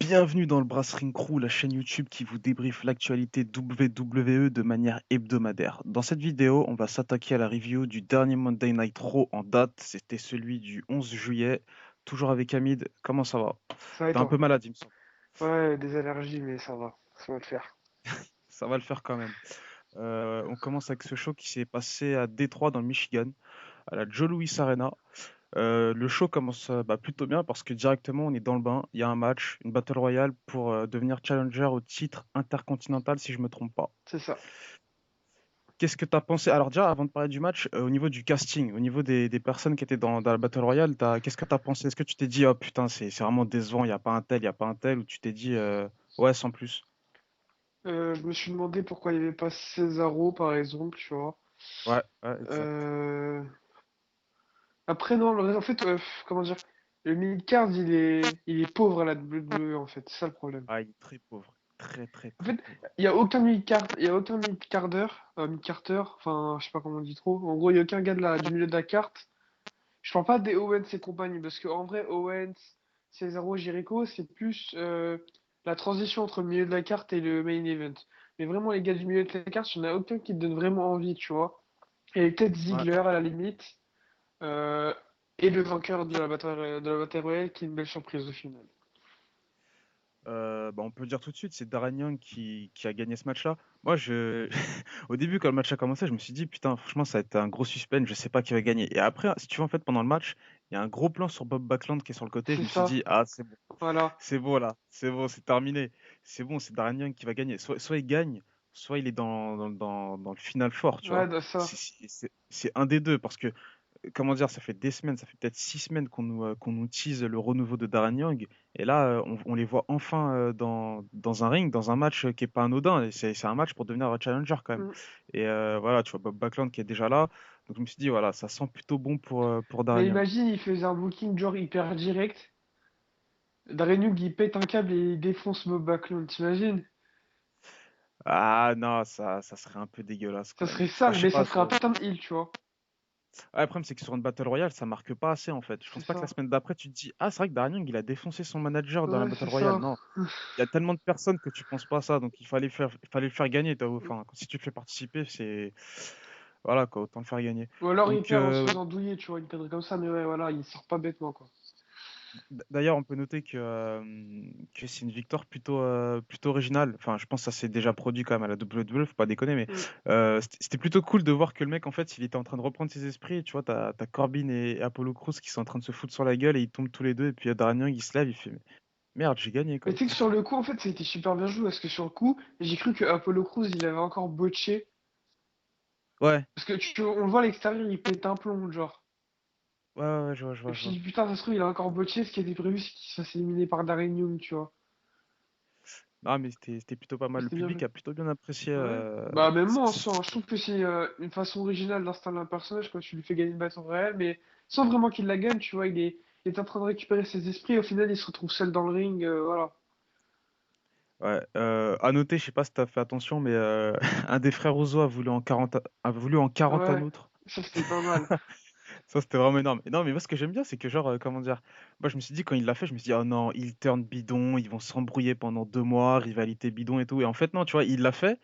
Bienvenue dans le Brasserie Crew, la chaîne YouTube qui vous débriefe l'actualité WWE de manière hebdomadaire. Dans cette vidéo, on va s'attaquer à la review du dernier Monday Night Raw en date. C'était celui du 11 juillet. Toujours avec Hamid. Comment ça va? Ça va et T'es un peu toi? malade, il me semble. Ouais, des allergies, mais ça va le faire. Ça va le faire quand même. On commence avec ce show qui s'est passé à Détroit, dans le Michigan, à la Joe Louis Arena. Le show commence plutôt bien parce que directement on est dans le bain. Il y a un match, une battle royale pour devenir challenger au titre intercontinental, si je me trompe pas. C'est ça. Qu'est-ce que tu as pensé? Alors déjà, avant de parler du match, au niveau du casting, au niveau des personnes qui étaient dans la Battle Royale, qu'est-ce que tu as pensé? Est-ce que tu t'es dit, oh putain, c'est vraiment décevant, il n'y a pas un tel, il n'y a pas un tel, ou tu t'es dit, ouais, sans plus? Je me suis demandé pourquoi il n'y avait pas Cesaro, par exemple, tu vois. Ouais, ouais, exact. Euh... Après, non, en fait, comment dire, le mid-card, il est pauvre à la WWE, en fait, c'est ça le problème. Ah, il est très pauvre. Très, très, En très fait, pauvre. il n'y a aucun mid-card, il y a aucun mid-carder, mid-carter, enfin, je sais pas comment on dit trop. En gros, il n'y a aucun gars du milieu de la carte. Je parle pas des Owens et compagnie, parce que en vrai, Owens, Cesaro, Jericho, c'est plus la transition entre le milieu de la carte et le main event. Mais vraiment, les gars du milieu de la carte, il n'y en a aucun qui te donne vraiment envie, tu vois. Et peut-être Ouais. Ziggler à la limite, euh, et le vainqueur de la bataille royale, qui est une belle surprise au final. On peut le dire tout de suite, c'est Darren Young qui a gagné ce match-là. Moi, au début, quand le match a commencé, je me suis dit, putain, franchement, ça a été un gros suspense, je sais pas qui va gagner. Et après, si tu veux, en fait, pendant le match, il y a un gros plan sur Bob Backlund qui est sur le côté. Je C'est me suis ça, dit, ah, c'est bon. voilà. C'est beau là, c'est bon, c'est terminé. C'est bon, c'est Darren Young qui va gagner. Soit il gagne, soit il est dans le final fort, tu Ouais, vois. ça. C'est un des deux, parce que, comment dire, ça fait des semaines, ça fait peut-être 6 semaines qu'on nous tease le renouveau de Darren Young. Et là, on les voit enfin dans un ring, dans un match qui est pas anodin. Et c'est un match pour devenir un challenger quand même. Mm. Et voilà, tu vois Bob Backlund qui est déjà là. Donc je me suis dit, voilà, ça sent plutôt bon pour Darren Mais Young. imagine, il faisait un booking genre hyper direct. Darenuk, il pète un câble et il défonce Bob Backlund, t'imagines? Ah non, ça serait un peu dégueulasse Ça quand même. serait Enfin, sale, je sais mais ça pas. ferait un putain de heal, tu vois. Ouais, le problème, c'est que sur une Battle Royale, ça marque pas assez en fait. Je C'est pense pas que la ça. semaine d'après, tu te dis, ah, c'est vrai que Darren Young, il a défoncé son manager dans la Ouais, Battle c'est Royale. ça. Non, il y a tellement de personnes que tu penses pas à ça, donc il fallait le faire gagner. Enfin, si tu le fais participer, c'est. Voilà, quoi, autant le faire gagner. Ou alors il Donc, perd en se faisant douiller, tu vois, une connerie comme ça, mais ouais, voilà, il sort pas bêtement, quoi. d'ailleurs, on peut noter que c'est une victoire plutôt originale. Enfin, je pense que ça s'est déjà produit quand même à la WWE, faut pas déconner, mais Mm. c'était plutôt cool de voir que le mec, en fait, il était en train de reprendre ses esprits. Et tu vois, t'as Corbin et Apollo Crews qui sont en train de se foutre sur la gueule et ils tombent tous les deux. Et puis Darren Young, il se lève, il fait merde, j'ai gagné, Mais quoi. tu sais que sur le coup, en fait, ça a été super bien joué, parce que sur le coup, j'ai cru que Apollo Crews, il avait encore botché. Ouais, Parce que on le voit à l'extérieur, il pète un plomb, genre. ouais, ouais, ouais, je vois, je Et vois, je puis, vois. putain, ça se trouve, il a encore botché, ce qui était prévu, c'est qu'il se fasse éliminer par Darren Young, tu vois. Non, mais c'était plutôt pas Et mal. Le c'était bien public joué. a plutôt bien apprécié. Ouais. Bah, même moi, en soi, hein, je trouve que c'est une façon originale d'installer un personnage quand tu lui fais gagner une bataille réelle, mais sans vraiment qu'il la gagne, tu vois, il est en train de récupérer ses esprits, au final, il se retrouve seul dans le ring, voilà. Ouais, à noter, je sais pas si t'as fait attention, mais un des frères Ozo a voulu en 40 un Ouais, autre. ça c'était pas mal. Ça, c'était vraiment énorme. Et non, mais moi, ce que j'aime bien, c'est que, genre, comment dire, moi, je me suis dit, quand il l'a fait, je me suis dit, oh non, il turn bidon, ils vont s'embrouiller pendant 2 mois, rivalité bidon et tout. Et en fait, non, tu vois, il l'a fait,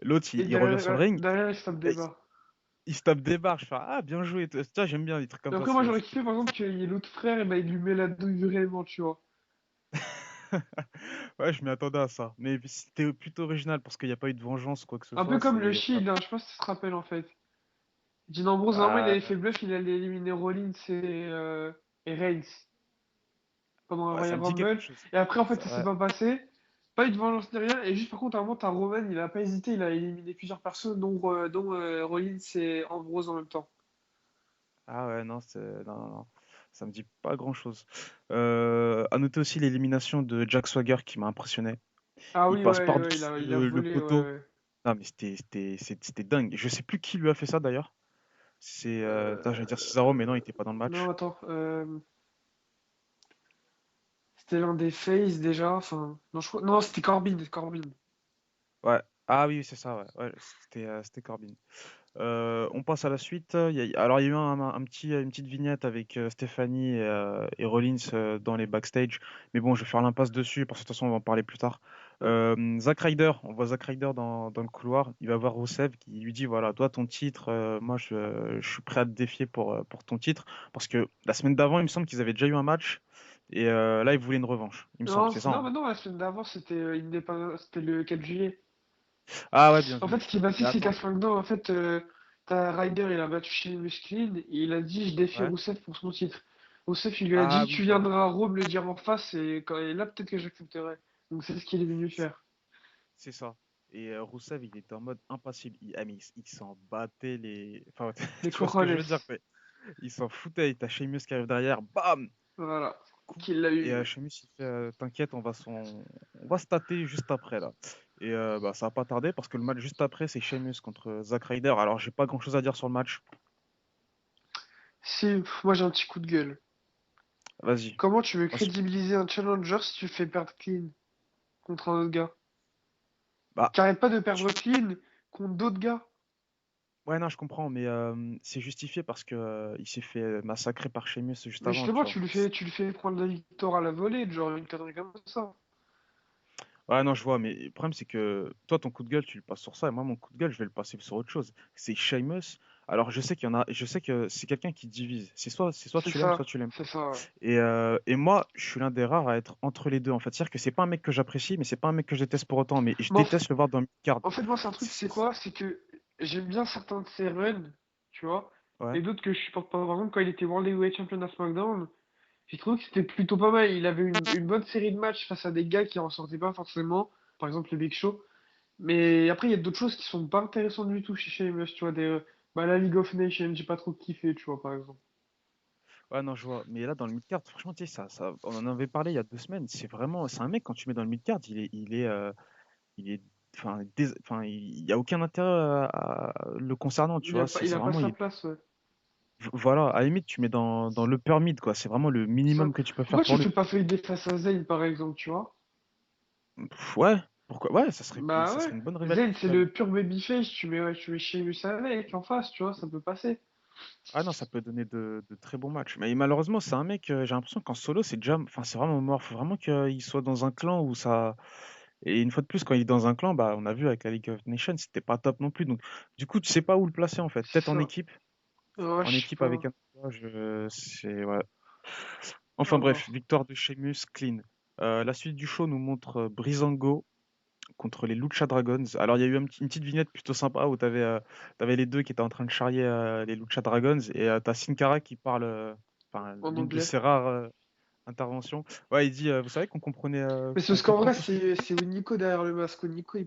l'autre, Et il revient derrière, sur le ouais, ring, derrière il se tape des et barres. il se tape des barres. Je fais, ah, bien joué. Tu vois, j'aime bien les trucs comme Mais ça. après, moi j'aurais kiffé par exemple qu'il y ait l'autre frère, et bah il lui met la douille vraiment, tu vois. Ouais, je m'y attendais à ça. Mais c'était plutôt original parce qu'il n'y a pas eu de vengeance, quoi que ce Un peu soit. comme le C'est. Voilà. Shield, hein, je sais pas si tu te rappelles en fait. Dean Ambrose, normalement il Ah, avait fait bluff, il allait éliminer Rollins et Reigns pendant un ouais, ça Royal me dit quelque Rumble. chose. Et après, en fait, ça s'est Ouais. pas passé. Pas eu de vengeance ni rien. Et juste par contre, à un moment, t'as Roman, il a pas hésité, il a éliminé plusieurs personnes, dont Rollins et Ambrose en même temps. Ah ouais, non, non, non, non. Ça me dit pas grand-chose. À noter aussi l'élimination de Jack Swagger qui m'a impressionné. Ah Il oui, passe ouais, ouais, il par-dessus a, il a le volé, ouais, poteau. ouais. Non, mais c'était dingue. Je sais plus qui lui a fait ça d'ailleurs. Putain, j'allais dire Cesaro, mais non, il était pas dans le Non, match. attends. C'était l'un des Face déjà. Enfin, non, non, c'était Corbin. Ouais. Ah oui, c'est ça, ouais. Ouais, c'était Corbin. On passe à la suite. Alors, il y a eu une petite vignette avec Stéphanie et Rollins dans les backstage. Mais bon, je vais faire l'impasse dessus parce que de toute façon, on va en parler plus tard. Zack Ryder, on voit Zack Ryder dans le couloir. Il va voir Rusev qui lui dit, voilà, toi, ton titre, moi, je suis prêt à te défier pour ton titre. Parce que la semaine d'avant, il me semble qu'ils avaient déjà eu un match. Et là, ils voulaient une revanche. Il me semble, Non, c'est ça, non, hein? mais non, la semaine d'avant, c'était le 4 juillet. Ah ouais, bien En vu. fait, ce qui est passé, Mais c'est qu'à attends. SmackDown, en fait, t'as Ryder, il a battu Sheamus Clean, et il a dit, je défie Ouais. Rusev pour son titre. Rusev, il lui a Ah dit, oui, tu voilà. viendras à Rome le dire en face, et là, peut-être que j'accepterai. Donc, c'est ce qu'il est venu faire. C'est ça. Et Rousseff, il était en mode impassible. Mais il s'en battait les. Enfin, Les tu vois ce que je veux Corones. dire, mais il s'en foutait. T'as Sheamus qui arrive derrière, bam! Voilà. Coup. Qu'il l'a Et eu. Sheamus, il fait t'inquiète, on va se tâter juste après, là. Et bah, ça va pas tarder parce que le match juste après, c'est Sheamus contre Zack Ryder. Alors, j'ai pas grand chose à dire sur le match. Moi, j'ai un petit coup de gueule. Vas-y. Comment tu veux Vas-y. crédibiliser un challenger si tu fais perdre Clean contre un autre gars? Bah, T'arrêtes pas de je- perdre Clean contre d'autres gars. ouais, non, je comprends, mais c'est justifié parce que il s'est fait massacrer par Sheamus juste Mais avant, tu justement, vois. tu le fais prendre la victoire à la volée, genre une connerie comme ça. Ouais, non, je vois, mais le problème, c'est que toi, ton coup de gueule, tu le passes sur ça, et moi, mon coup de gueule, je vais le passer sur autre chose. C'est Sheamus. Alors, je sais qu'il y en a, je sais que c'est quelqu'un qui divise. C'est soit tu l'aimes, soit tu l'aimes C'est pas. ça, ouais. Et moi, je suis l'un des rares à être entre les deux, en fait. C'est-à-dire que c'est pas un mec que j'apprécie, mais c'est pas un mec que je déteste pour autant, mais je Mais déteste le voir dans le mid-card. en fait, moi, c'est un truc, C'est- c'est c'est- quoi? C'est que j'aime bien certains de ses runs, tu vois, Ouais. et d'autres que je supporte pas. Par exemple, quand il était World Heavyweight Champion à SmackDown, j'ai trouvé que c'était plutôt pas mal. Il avait une bonne série de matchs face à des gars qui en sortaient pas forcément, par exemple le Big Show. Mais après, il y a d'autres choses qui sont pas intéressantes du tout chez Sheamus, tu vois, bah, la League of Nations, j'ai pas trop kiffé, tu vois, par exemple. Ouais, non, je vois. Mais là, dans le mid-card, franchement, tu sais, on en avait parlé il y a 2 semaines. C'est un mec, quand tu mets dans le mid-card, il est, enfin, il y a aucun intérêt le concernant, tu vois. Il C'est a pas vraiment, sa place, ouais. voilà, à la limite, tu mets dans l'upper mid, quoi. C'est vraiment le Ça. minimum que tu peux faire Pourquoi tu pour fais lui. pas feuille face à Zayn, par exemple, tu vois? Ouais, pourquoi? Ouais, Bah ça ouais, serait une bonne Zayn, rivalité, c'est quand même. le pur babyface, tu mets Sheamus avec en face, tu vois, ça peut passer. Ah non, ça peut donner de très bons matchs. Mais malheureusement, c'est un mec, j'ai l'impression qu'en solo, enfin, c'est vraiment mort. Faut vraiment qu'il soit dans un clan où ça. Et une fois de plus, quand il est dans un clan, bah, on a vu avec la League of Nations, c'était pas top non plus. Donc, du coup, tu sais pas où le placer, en fait. C'est Peut-être ça. Ouais, en je sais équipe avec pas. un. Ouais. Enfin À bref, voir. victoire de Sheamus, clean. La suite du show nous montre Breezango contre les Lucha Dragons. Alors, il y a eu une petite vignette plutôt sympa où t'avais les deux qui étaient en train de charrier les Lucha Dragons et t'as Sin Cara qui parle, enfin, En l'une de anglais. ses rares interventions. Ouais, il dit, vous savez Mais c'est qu'on parce qu'en comprend vrai, tout ce que vous dites. c'est Nico derrière le masque. Nico, Ouais,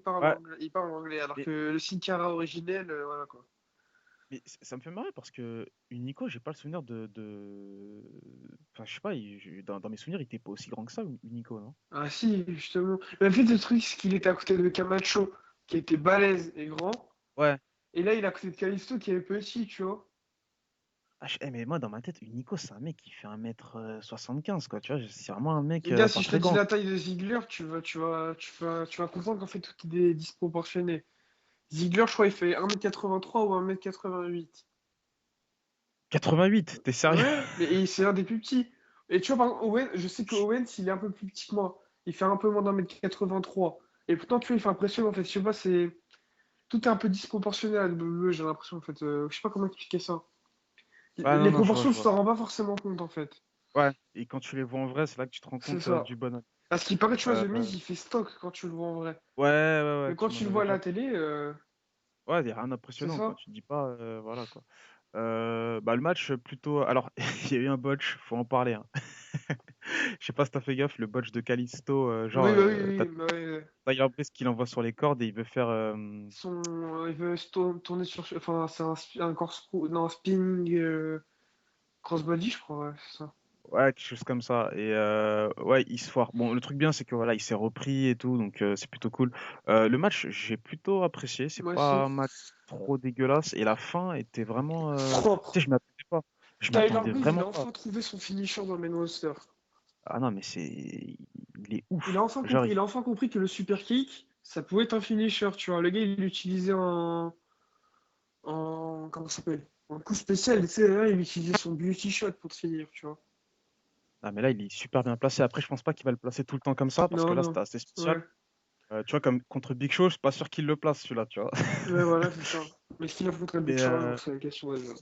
il parle anglais, alors mais, que le Sin Cara originel, voilà quoi. ça me fait marrer parce que Unico, j'ai pas le souvenir enfin, je sais pas, dans mes souvenirs, il était pas aussi grand que ça, Unico, non? Ah si, justement. Mais en fait, le truc, c'est qu'il était à côté de Camacho, qui était balèze et grand. Ouais. Et là, il est à côté de Kalisto, qui est petit, tu vois. Mais moi, dans ma tête, Unico, c'est un mec qui fait 1m75, quoi. Tu vois, c'est vraiment un mec Les gars, si pas je te très dis grand. la taille de Ziggler, tu vas comprendre qu'en fait, tout est disproportionné. Ziggler, je crois, il fait 1m83 ou 1m88. 88, t'es sérieux? Ouais, mais c'est un des plus petits. Et tu vois, par exemple, Owen, je sais que Owens, il est un peu plus petit que moi. Il fait un peu moins d'1m83. Et pourtant, tu vois, il fait impressionnant, en fait. Je sais pas, c'est. Tout est un peu disproportionné à la WWE, j'ai l'impression, en fait. Je sais pas comment expliquer ça. Ouais, non, Les non, proportions, je tu vois. t'en rends pas forcément compte, en fait. Ouais, et quand tu les vois en vrai, c'est là que tu te rends C'est compte ça. du bonheur. À ce qui paraît, tu vois, The Euh, Miz, il fait stock quand tu le vois en vrai. ouais, ouais, Mais ouais, quand tu tu m'en le avais vois à déjà. la télé, Ouais, il y a rien c'est d'impressionnant, quoi. ça. Tu te dis pas, voilà, quoi. Bah, le match, plutôt. Alors, il y a eu un botch, faut en parler, hein. Je sais pas si t'as fait gaffe, le botch de Kalisto, genre, Oui, bah oui, t'as oui, bah oui. Tyler Breeze qui l'envoie sur les cordes et il veut faire. Il veut tourner sur. Enfin, c'est un corkscrew. Non, un spinning crossbody, je crois, ouais, c'est ça. Ouais, quelque chose comme ça. Et ouais, il se foire. Bon, le truc bien, c'est que voilà, il s'est repris et tout, donc c'est plutôt cool. Le match, j'ai plutôt apprécié. C'est Moi pas aussi. un match trop dégueulasse. Et la fin était vraiment. Tu sais, Propre. je m'attendais pas. Je Tyler m'attendais Breeze, il vraiment a pas. enfin trouvé son finisher dans le main roster. Ah non, mais il est Il a ouf. enfin Genre, compris, il a enfin compris que le super kick, ça pouvait être un finisher, tu vois. Le gars, il l'utilisait comment ça s'appelle? Un coup spécial, tu sais, là, il utilisait son beauty shot pour te finir, tu vois. Ah, mais là, il est super bien placé. Après, je pense pas qu'il va le placer tout le temps comme ça, parce que Non, là, c'était non. assez spécial. Ouais. Tu vois, comme contre Big Show, je suis pas sûr qu'il le place, celui-là, tu vois. Ouais, voilà, c'est ça. Mais s'il affronterait Big Mais, Show, euh, c'est la question déjà.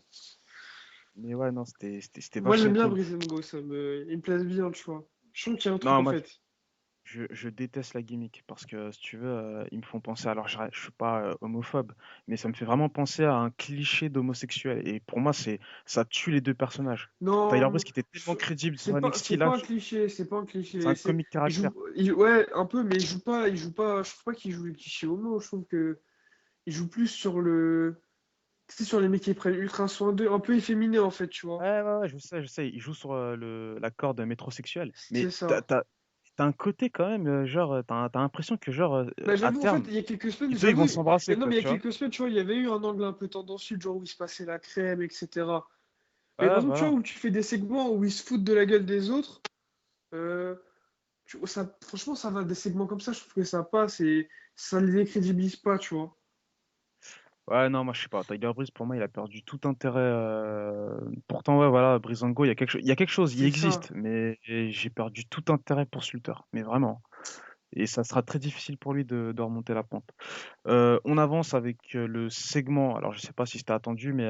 mais ouais, non, c'était Moi, j'aime vachement bien cool. Brisengo, il me place bien, tu vois. Je trouve qu'il y a un truc Non, en moi, fait. je déteste la gimmick parce que si tu veux, ils me font penser. Alors, je suis pas homophobe, mais ça me fait vraiment penser à un cliché d'homosexuel. Et pour moi, ça tue les deux personnages. Tyler Breeze Non, qui était tellement crédible sur c'est NXT, pas là, un cliché, c'est pas un c'est cliché. un comique caractère. Ouais, un peu, mais il joue pas, je trouve pas qu'il joue le cliché homo, je trouve que il joue plus sur tu sais, sur les mecs qui prennent ultra soin d'eux, un peu efféminé en fait, tu vois. Ouais, ouais, ouais, je sais. Il joue sur la corde métrosexuelle. C'est Mais ça. t'as un côté quand même, genre, t'as l'impression que, genre, Bah, à j'avoue, en fait, terme, il y a quelques semaines, les deux, ils vont s'embrasser, non, quoi, mais il y a tu vois. quelques semaines, tu vois, il y avait eu un angle un peu tendancieux, genre où il se passait la crème, etc. Mais par Ouais, exemple, tu vois, voilà. où tu fais des segments où ils se foutent de la gueule des autres, euh, franchement, ça va, des segments comme ça, je trouve que ça passe et ça les décrédibilise pas, tu vois. Ouais, non, moi, je sais pas. Tiger Breeze, pour moi, il a perdu tout intérêt. Pourtant, ouais, voilà, Breezango, il y a quelque chose, il C'est ça. existe, mais j'ai perdu tout intérêt pour ce lutteur. Mais vraiment. Et ça sera très difficile pour lui de remonter la pente. On avance avec le segment. Alors, je sais pas si c'était attendu, mais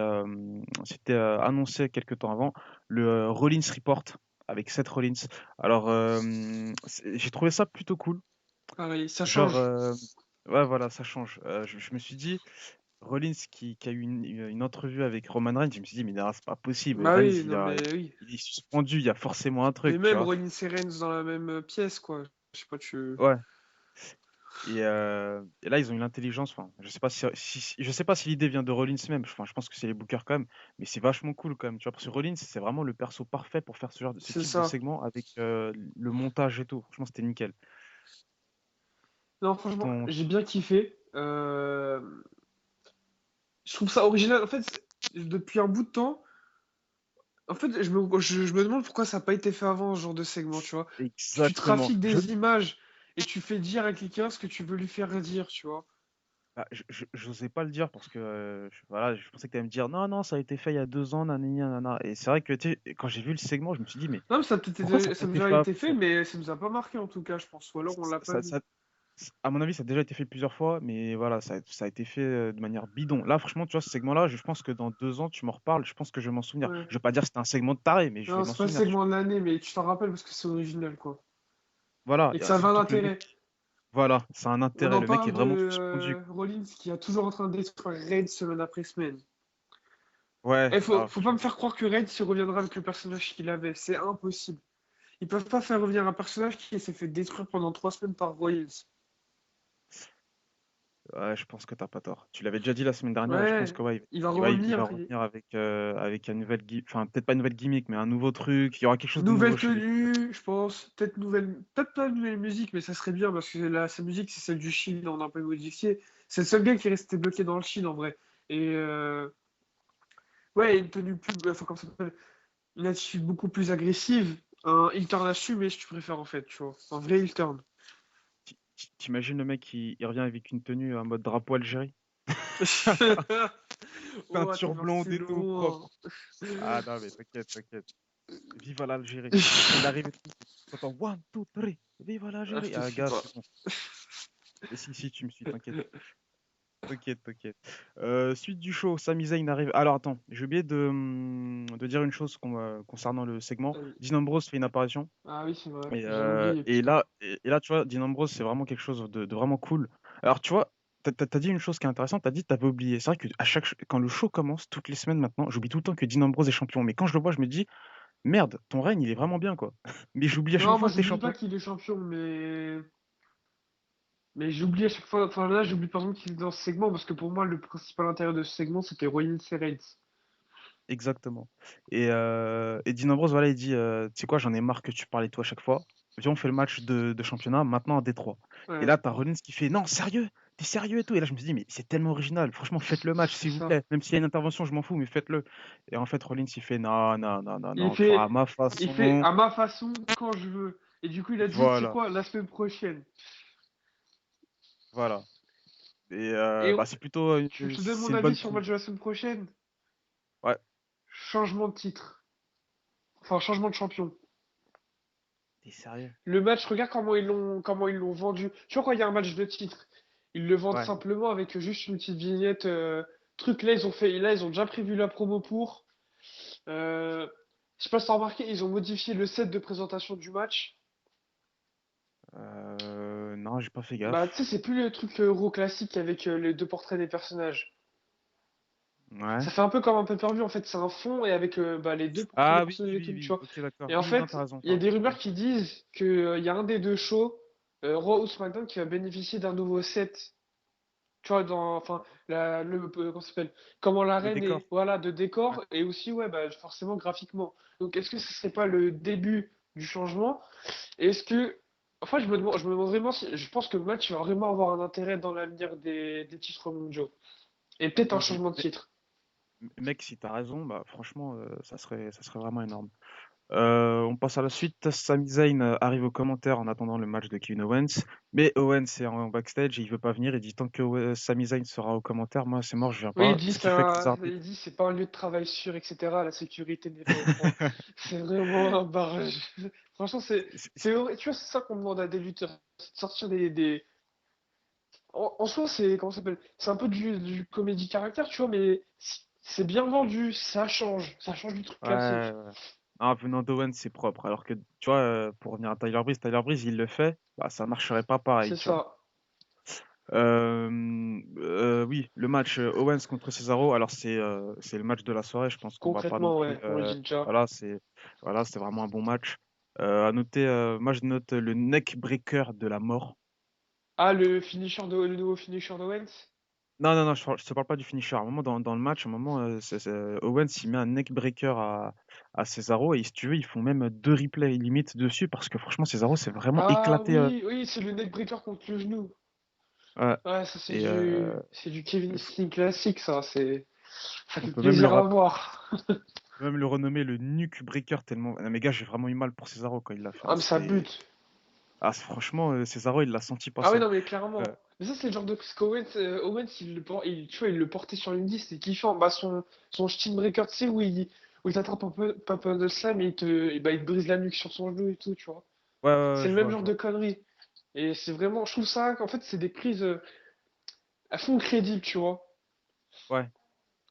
c'était annoncé quelques temps avant. Le Rollins Report avec Seth Rollins. Alors, j'ai trouvé ça plutôt cool. Pareil, ça Genre, change. ouais, voilà, ça change. Je me suis dit, Rollins qui a eu une entrevue avec Roman Reigns, je me suis dit, mais non, c'est pas possible. Bah Reigns, oui, non, mais oui. il est suspendu, il y a forcément un Mais truc, tu même vois. Rollins et Reigns dans la même pièce, quoi. Je sais pas, tu. Ouais. Et là, ils ont eu l'intelligence. Enfin, je sais pas je sais pas si l'idée vient de Rollins même. Enfin, je pense que c'est les bookers quand même, mais c'est vachement cool quand même. Tu vois, parce que Rollins, c'est vraiment le perso parfait pour faire ce C'est type de ça. segment avec le montage et tout. Franchement, c'était nickel. Non, franchement, Ton... j'ai bien kiffé. Je trouve ça original. En fait, depuis un bout de temps, en fait, je me demande pourquoi ça n'a pas été fait avant, ce genre de segment, tu vois. Tu Exactement. trafiques des images et tu fais dire à quelqu'un ce que tu veux lui faire dire, tu vois. J'osais pas le dire parce que voilà, je pensais que tu allais me dire non, non, ça a été fait il y a 2 ans, nanani, nanana. Et c'est vrai que tu sais, quand j'ai vu le segment, je me suis dit, mais Non, mais pourquoi ça n'a ça pas a été déjà fait été avant, fait, mais ça nous a pas marqué en tout cas, je pense. Ou alors on l'a pas ça, vu. ça- À mon avis, ça a déjà été fait plusieurs fois, mais voilà, ça a été fait de manière bidon. Là, franchement, tu vois, ce segment-là, je pense que dans 2 ans, tu m'en reparles, je pense que je vais m'en souvenir. Ouais. Je vais pas dire que c'était un segment de taré, mais je vais Non, m'en c'est pas le souvenir, tu segment vois. de l'année, mais tu t'en rappelles parce que c'est original, quoi. Voilà, Et que et ça avait un surtout que le intérêt. mec, voilà, c'est un On intérêt. en Le mec est parle de vraiment suspendu. Rollins qui est toujours en train de détruire Raid semaine après semaine. Ouais, Eh, ah, faut pas me franchement. faire croire que Raid se reviendra avec le personnage qu'il avait. C'est impossible. Ils peuvent pas faire revenir un personnage qui s'est fait détruire pendant 3 semaines par Rollins. Ouais, je pense que t'as pas tort. Tu l'avais déjà dit la semaine dernière et je pense Ouais, que ouais, il va il va revenir. revenir avec une nouvelle gimmick, enfin peut-être pas une nouvelle gimmick, mais un nouveau truc. Il y aura quelque chose de nouveau Nouvelle chez lui. tenue, je pense. Peut-être pas une nouvelle musique, mais ça serait bien parce que sa musique, c'est celle du Chine. On a un peu modifié. C'est le seul gars qui est resté bloqué dans le Chine en vrai. Et ouais, une tenue plus. Enfin, comment ça s'appelle? Une attitude beaucoup plus agressive. Un heel turn assumé, si tu préfères, en fait, tu vois. Un vrai heel turn. T'imagines le mec, il revient avec une tenue en mode drapeau Algérie? Oh, t'es Peinture blonde parti et tout, propre. loin. Ah non, mais t'inquiète, t'inquiète. Vive l'Algérie. Quand il arrive et tout, t'entends one, two, three. Vive Ah, je l'Algérie. te Ah, suis gars, pas. c'est bon. Et si, tu me suis, t'inquiète. T'inquiète, t'inquiète. Suite du show, Sami Zayn arrive. Alors attends, j'ai oublié de dire une chose concernant le segment. Dean Ambrose fait une apparition. Ah oui, c'est vrai. Et, J'ai euh, oublié, et putain. là, et là, tu vois, Dean Ambrose, c'est vraiment quelque chose de vraiment cool. Alors, tu vois, t'as dit une chose qui est intéressante, t'as dit que t'avais oublié. C'est vrai que quand le show commence, toutes les semaines maintenant, j'oublie tout le temps que Dean Ambrose est champion. Mais quand je le vois, je me dis, merde, ton règne, il est vraiment bien, quoi. Mais j'oublie à chaque Non, moi, fois que t'es j'oublie pas champion. qu'il est champion, mais j'oublie à chaque fois. Enfin, là, j'oublie par exemple qu'il est dans ce segment parce que pour moi, le principal intérêt de ce segment, c'était Rollins et Reigns. Exactement. Et Dean Ambrose, voilà, il dit, tu sais quoi, j'en ai marre que tu parles et tout à chaque fois. Viens, on fait le match de championnat, maintenant à Détroit. Et Ouais, là, t'as Rollins qui fait, non, sérieux, t'es sérieux et tout. Et là, je me suis dit, mais c'est tellement original. Franchement, faites le match, c'est s'il vous ça. plaît. Même s'il y a une intervention, je m'en fous, mais faites-le. Et en fait, Rollins, il fait, non, non, non, non, non, Il on le fera à fait, ma il fait façon. à ma façon, quand je veux. Et du coup, il a dit, c'est Voilà, quoi, la semaine prochaine. voilà. Et Bah, c'est plutôt, tu te donnes c'est mon une avis bonne sur le preuve. match de la semaine prochaine? changement de titre. Enfin, changement de champion. T'es sérieux? Le match, regarde comment ils l'ont vendu. Tu vois, quand il y a un match de titre, ils le vendent Ouais. simplement avec juste une petite vignette, truc. Là, ils ont déjà prévu la promo pour. Je sais pas si t'as remarqué, ils ont modifié le set de présentation du match. Non, j'ai pas fait Bah, tu gaffe. sais, c'est plus le truc Euro classique avec les deux portraits des personnages. Ouais. Ça fait un peu comme un pay-per-view, en fait, c'est un fond et avec bah, les deux portraits des Ah oui, personnages et oui, tout, tu oui. vois. Ok, d'accord. Et en Oui, non, fait, t'as raison. il y a des Ouais. rumeurs qui disent que, il y a un des deux shows, Raw ou SmackDown, qui va bénéficier d'un nouveau set. Tu vois, enfin, comment ça s'appelle? Comment Le l'arène décor. est, voilà, de Ouais. décor et aussi, ouais, bah, forcément graphiquement. Donc, est-ce que ce serait pas le début du changement? Et est-ce que, enfin, je me demande vraiment si, je pense que le match va vraiment avoir un intérêt dans l'avenir des titres mondiaux. Et peut-être un changement de Mais, titre. mec, si t'as raison, bah franchement, ça serait vraiment énorme. On passe à la suite. Sami Zayn arrive aux commentaires en attendant le match de Kevin Owens. Mais Owens est en backstage et il veut pas venir. Il dit tant que Sami Zayn sera aux commentaires, moi c'est mort, je viens Oui, pas. Ce qui fait que les arbitres. il dit c'est pas un lieu de travail sûr, etc. La sécurité n'est pas au point. C'est vraiment un barrage. Franchement, tu vois, c'est ça qu'on demande à des lutteurs. C'est de sortir en soi, comment ça s'appelle? C'est un peu du comédie caractère, tu vois, mais c'est bien vendu, ça change du truc Ouais, ouais. classique. Ah, venant d'Owens, c'est propre. Alors que, tu vois, pour revenir à Tyler Breeze, il le fait, bah, ça marcherait pas pareil, C'est tu vois. ça, Oui, le match Owens contre Cesaro, alors c'est le match de la soirée, je pense qu'on va pas non concrètement, plus. ouais, on le dit déjà. Voilà, c'est vraiment un bon match. À noter, moi je note le neck breaker de la mort. Ah, le nouveau finisher d'Owens? Non, non, non, je te parle pas du finisher. À un moment dans le match, à un moment, Owens il met un neck breaker à Cesaro et si tu veux, ils font même deux replays limite dessus parce que franchement, Cesaro s'est vraiment Ah éclaté. oui, oui, c'est le neckbreaker contre le genou. Ouais. Ouais, ça Et c'est du Kevin Steen classique, ça on fait peut même plaisir à voir. peut même le renommer le nuke breaker tellement. Ah, mais gars, j'ai vraiment eu mal pour Cesaro quand il l'a fait, hein. Ah, mais ça bute. Franchement, Cesaro, il l'a senti Ah oui, passer. non, mais Euh, clairement. Mais ça, c'est le genre de parce qu'Owens, Owens, tu vois, il le portait sur une 10, c'est kiffant. Bah, son Steam Breaker, tu sais, où il t'attrape un peu, pas de slam et il te brise la nuque sur son genou et tout, tu vois. ouais, ouais, ouais, C'est le je même vois, je genre de vois. conneries. Et c'est vraiment, je trouve ça, en fait, c'est des prises à fond crédibles, tu vois. Ouais.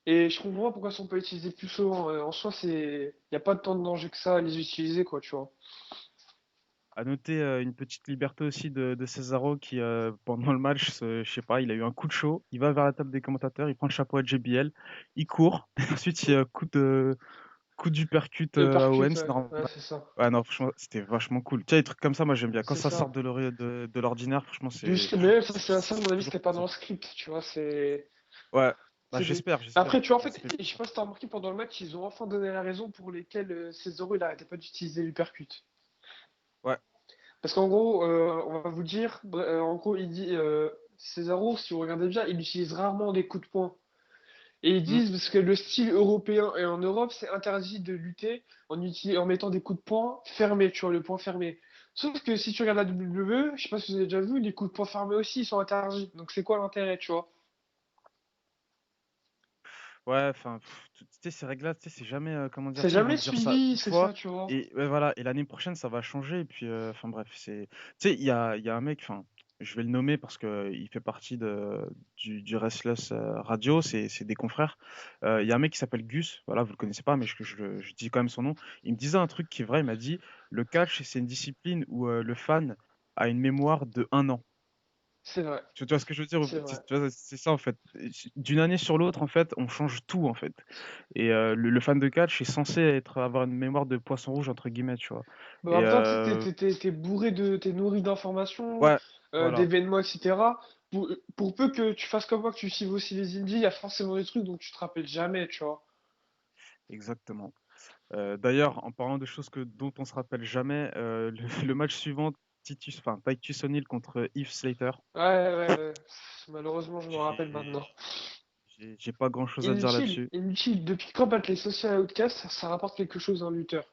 Et je comprends pas pourquoi ils sont pas utilisés plus souvent. En soi, y a pas tant de danger que ça à les utiliser, quoi, tu vois. À noter une petite liberté aussi de Cesaro qui, pendant le match, je sais pas, il a eu un coup de chaud. Il va vers la table des commentateurs, il prend le chapeau à JBL, il court. Ensuite, il y a un coup d'uppercut Le à percute, Owens. ouais, c'est ça. Ouais, non, franchement, c'était vachement cool. Tu vois, des trucs comme ça, moi j'aime bien. Quand C'est ça sort ça. de l'ordinaire, franchement, Mais ça, ça, à ça mon fait avis, toujours c'était pas dans plaisir. le script, tu vois. Ouais, bah C'est des... j'espère. Après, tu vois, en fait, J'espère. je sais pas si t'as remarqué pendant le match, ils ont enfin donné la raison pour lesquelles Cesaro, il arrêtait pas d'utiliser l'uppercut. Ouais. Parce qu'en gros, on va vous dire, en gros, il dit, Cesaro, si vous regardez bien, il utilise rarement des coups de poing. Et ils Hmm. disent, parce que le style européen et en Europe, c'est interdit de lutter en mettant des coups de poing fermés, tu vois, le poing fermé. Sauf que si tu regardes la WWE, je sais pas si vous avez déjà vu, les coups de poing fermés aussi, ils sont interdits. Donc c'est quoi l'intérêt, tu vois? Ouais, enfin, tu sais, ces règles-là, tu sais, c'est jamais, comment dire, C'est tu sais, ils vont jamais te dire ça suivi, une c'est fois, ça, tu vois. et ouais, voilà, et l'année prochaine, ça va changer, et puis, enfin, bref, tu sais, il y a un mec, enfin, je vais le nommer parce que il fait partie du Restless Radio, c'est des confrères. Il y a un mec qui s'appelle Gus, voilà, vous le connaissez pas, mais je dis quand même son nom. Il me disait un truc qui est vrai, il m'a dit, le catch, c'est une discipline où le fan a une mémoire de 1 an. C'est vrai, Tu vois ce que je veux dire? c'est vrai. Tu vois, c'est ça en fait. D'une année sur l'autre, en fait, on change tout en fait. Et le fan de catch est censé avoir une mémoire de poisson rouge entre guillemets, tu vois. Bon, en Et même temps, tu sais, t'es nourri d'informations, ouais, voilà, d'événements, etc. Pour peu que tu fasses comme moi, que tu suives aussi les indies, il y a forcément des trucs dont tu te rappelles jamais, tu vois. exactement. D'ailleurs, en parlant de choses dont on se rappelle jamais, le match suivant, Titus O'Neil contre Heath Slater. Ouais, ouais, ouais. Malheureusement, je me rappelle J'ai maintenant. j'ai pas grand-chose à dire là-dessus. Inutile. Depuis quand battre les social outcasts, ça rapporte quelque chose à un lutteur?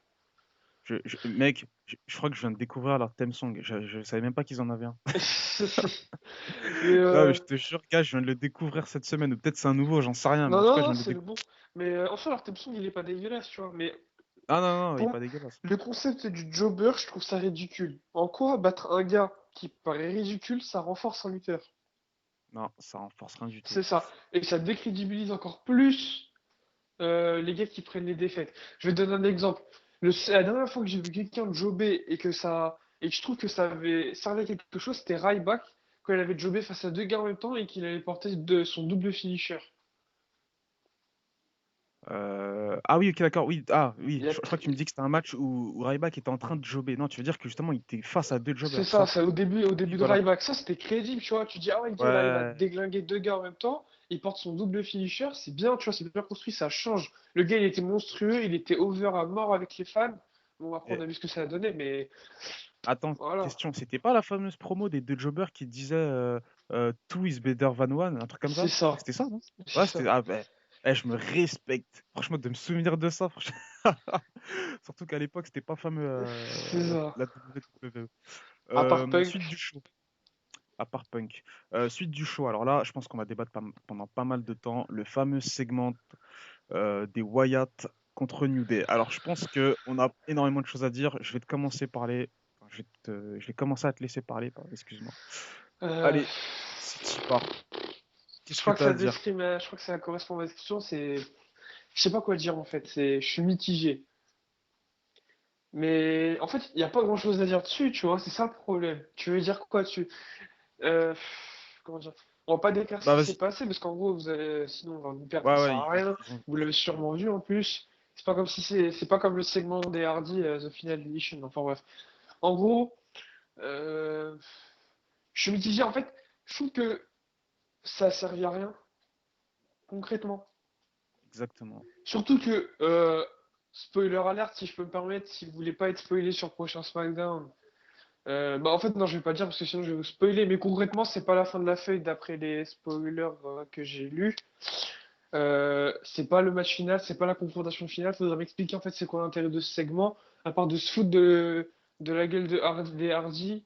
Mec, je crois que je viens de découvrir leur theme song. Je savais même pas qu'ils en avaient un. Mais Non, mais je te jure, gars, je viens de le découvrir cette semaine. Ou peut-être c'est un nouveau, j'en sais rien. Mais non, en tout non, cas, je non, viens de le c'est le découvrir. bon. Mais en soi, leur theme song, il est pas dégueulasse, tu vois. Mais Ah non, non, il est pour pas dégueulasse. le concept du jobber, je trouve ça ridicule. En quoi battre un gars qui paraît ridicule, ça renforce un lutteur? Non, ça renforce rien du tout. C'est ça. Et ça décrédibilise encore plus les gars qui prennent les défaites. Je vais te donner un exemple. La dernière fois que j'ai vu quelqu'un jobber et que je trouve que ça avait servi à quelque chose, c'était Ryback quand il avait jobé face à deux gars en même temps et qu'il avait porté son double finisher. Ah oui, ok, d'accord. Oui, ah oui. Il y a- Je crois que tu me dis que c'était un match où Ryback était en train de jobber. Non, tu veux dire que justement, il était face à deux C'est jobbers, ça, ça? c'est au Oui, début de voilà. Ryback. Ça, c'était crédible, tu vois. Tu dis, ah ouais, le gars, il arrive à Ouais. déglinguer deux gars en même temps. Il porte son double finisher. C'est bien, tu vois, c'est bien construit, ça change. Le gars, il était monstrueux, il était over à mort avec les fans. Bon, après, on a vu ce que ça a donné, mais Attends, voilà. question, c'était pas la fameuse promo des deux jobbers qui disait Two is better than one, un truc comme C'est ça? Je crois que ça. c'était ça, non? C'est Ouais, c'était. ça. Ah, ben, je me respecte. Franchement, de me souvenir de ça, franchement. Surtout qu'à l'époque, c'était pas fameux C'est ça. la WWE. À part Suite Punk. du show, à part Punk. Suite du show, alors là, je pense qu'on va débattre pendant pas mal de temps. Le fameux segment des Wyatt contre New Day. Alors, je pense que on a énormément de choses à dire. Je vais te commencer par les. Enfin, je vais commencer à te laisser parler, pardon, excuse-moi. Euh, Allez, si tu pars, je qu'est-ce que crois que tu as ça à dire? décrit, je crois que ça correspond à ma description. Je sais pas quoi dire en fait. Je suis mitigé. Mais en fait, il n'y a pas grand-chose à dire dessus, tu vois. C'est ça le problème. Tu veux dire quoi dessus? Comment dire? On va pas décrire ce Bah qui s'est vas-y. passé parce qu'en gros, sinon on va nous perdre, ça Ouais, sert ouais, à rien. ils ont. Vous l'avez sûrement vu en plus. C'est pas comme le segment des Hardy, The Final Edition. Enfin bref. En gros, euh, je suis mitigé. En fait, je trouve que ça a servi à rien concrètement. Exactement. Surtout que, spoiler alert, si je peux me permettre, si vous voulez pas être spoilé sur le prochain SmackDown, bah en fait non, je vais pas dire parce que sinon je vais vous spoiler, mais concrètement c'est pas la fin de la feuille d'après les spoilers que j'ai lus. C'est pas le match final, c'est pas la confrontation finale. Faudra m'expliquer en fait c'est quoi l'intérêt de ce segment, à part de se foutre de la gueule des Hardy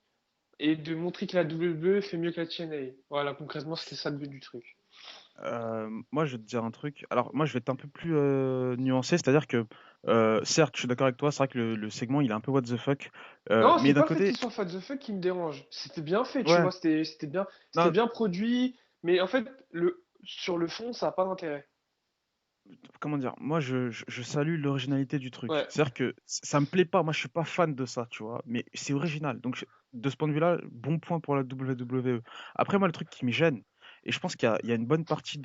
et de montrer que la WWE fait mieux que la TNA. Voilà, concrètement c'était ça le but du truc. Moi, je vais te dire un truc. Alors, moi, je vais être un peu plus nuancé, c'est-à-dire que, certes, je suis d'accord avec toi, c'est vrai que le segment, il est un peu what the fuck, Non, mais c'est d'un pas le fait côté, qu'il soit fat the fuck qui me dérange. C'était bien fait, tu ouais, vois, c'était non, bien produit, mais en fait, sur le fond, ça a pas d'intérêt. comment dire, moi, je salue l'originalité du truc. Ouais. C'est-à-dire que ça me plaît pas, moi, je suis pas fan de ça, tu vois, mais c'est original. Donc, de ce point de vue-là, bon point pour la WWE. Après, moi, le truc qui me gêne, et je pense qu'il y a une bonne partie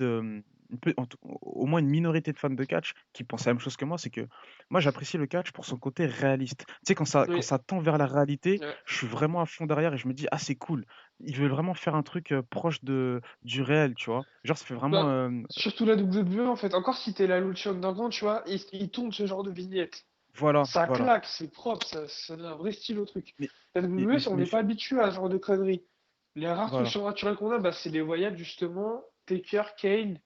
au moins une minorité de fans de catch qui pensent la même chose que moi, c'est que moi, j'apprécie le catch pour son côté réaliste. Tu sais, quand Oui. ça tend vers la réalité, Ouais. je suis vraiment à fond derrière et je me dis, ah, c'est cool. Ils veulent vraiment faire un truc proche du réel, tu vois. Genre, ça fait vraiment. Bah, surtout la WWE, en fait. Encore si t'es la Lucha Underground, tu vois, ils tournent ce genre de vignettes. Voilà, Ça voilà. claque, c'est propre, ça donne un vrai style au truc. Mais, La mais, WWE, mais, on mais n'est pas habitué à ce genre de conneries. Les rares trucs voilà. surnaturels qu'on a, bah, c'est les Wyatt, justement, Taker, Kane,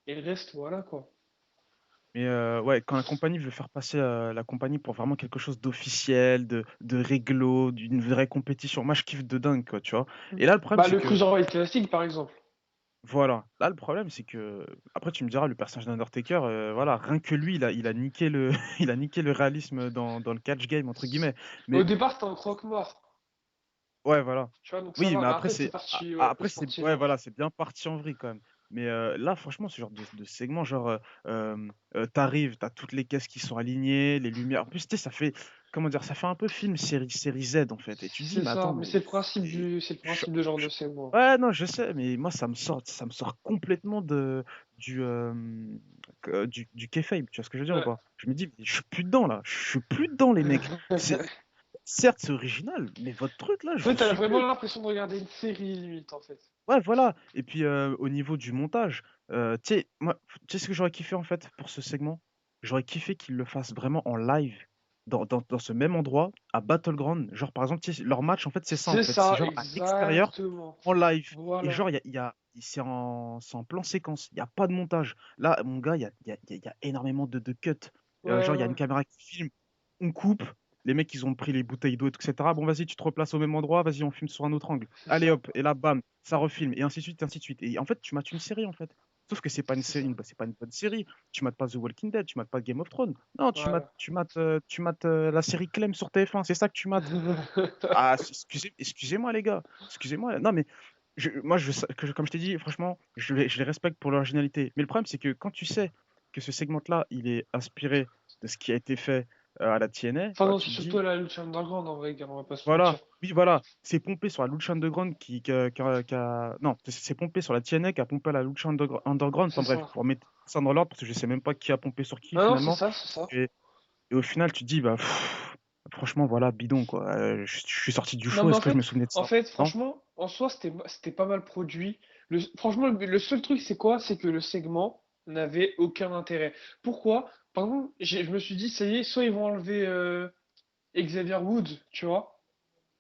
et le reste, voilà, quoi. Mais ouais, quand la compagnie veut faire passer la compagnie pour vraiment quelque chose d'officiel, de réglo, d'une vraie compétition, moi je kiffe de dingue, quoi, tu vois. Et là, le problème, Bah, c'est le que, Cruiserweight Classic, par exemple. voilà, là, le problème, c'est que, après, tu me diras, le personnage d'Undertaker, voilà, rien que lui, il a niqué il a niqué le réalisme dans le catch game, entre guillemets. Au Mais départ, c'était un croque-mort. ouais, voilà. Tu vois, donc ça Oui, va. mais Mais après, après, c'est parti, ouais, après, c'est parti ouais, loin. voilà, c'est bien parti en vrille quand même. Mais là, franchement, ce genre de segment, genre, t'arrives, t'as toutes les caisses qui sont alignées, les lumières. En plus, tu sais, ça fait, comment dire, ça fait un peu film série Z, en fait. Et tu te dis, C'est mais ça, attends, mais mais c'est le je- principe de genre je- de segment. ouais, non, je sais, mais moi, ça me sort complètement du, du kayfabe, tu vois ce que je veux dire ou Ouais. pas? Je me dis, mais je suis plus dedans, là. Je suis plus dedans, les mecs. Certes, c'est original, mais votre truc, là, En je fait, vous t'as suis vraiment plus. l'impression de regarder une série limite, en fait. Ouais, voilà. Et puis, au niveau du montage, tu sais, moi, tu sais ce que j'aurais kiffé en fait pour ce segment? J'aurais kiffé qu'ils le fassent vraiment en live, dans ce même endroit, à Battleground. Genre, par exemple, tu sais, leur match, en fait, c'est ça, en C'est fait. C'est ça, genre à l'extérieur, exactement. en live. Et Voilà. genre, c'est en plan séquence. Il n'y a pas de montage. Là, mon gars, il y a énormément de cuts. Ouais, Genre, il y a ouais. une caméra qui filme. on coupe. Les mecs, ils ont pris les bouteilles d'eau, etc. Bon, vas-y, tu te replaces au même endroit, vas-y, on filme sur un autre angle. C'est Allez ça, hop, et là, bam, ça refilme, et ainsi de suite, et ainsi de suite. Et en fait, tu mates une série, en fait. Sauf que c'est pas une c'est série, ça. c'est pas une bonne série. Tu mates pas The Walking Dead, tu mates pas Game of Thrones. Non, Voilà. tu mates la série Clem sur TF1, c'est ça que tu mates. Ah, excusez-moi, les gars. Excusez-moi. Non, mais moi, comme je t'ai dit, franchement, je les respecte pour leur génialité. Mais le problème, c'est que quand tu sais que ce segment-là, il est inspiré de ce qui a été fait à la TNA, Enfin, bah, non, tu c'est te surtout dis, à la lutte underground en vrai, gars, on va pas se voilà, mentir. oui, voilà, c'est pompé sur la Lucha Underground non, c'est pompé sur la TNA qui a pompé la Lucha Underground. C'est Enfin bref, ça. pour mettre ça dans l'ordre, parce que je sais même pas qui a pompé sur qui Non, non, c'est finalement. ça, c'est ça. Et, et au final, tu te dis, bah, franchement, voilà, bidon, quoi. Je suis sorti du Non, show, mais est-ce que je me souvenais de ça? Non? franchement, en soi, c'était pas mal produit. Franchement, le seul truc, c'est quoi? C'est que le segment n'avait aucun intérêt. Pourquoi? Par exemple, je me suis dit, ça y est, soit ils vont enlever Xavier Woods, tu vois,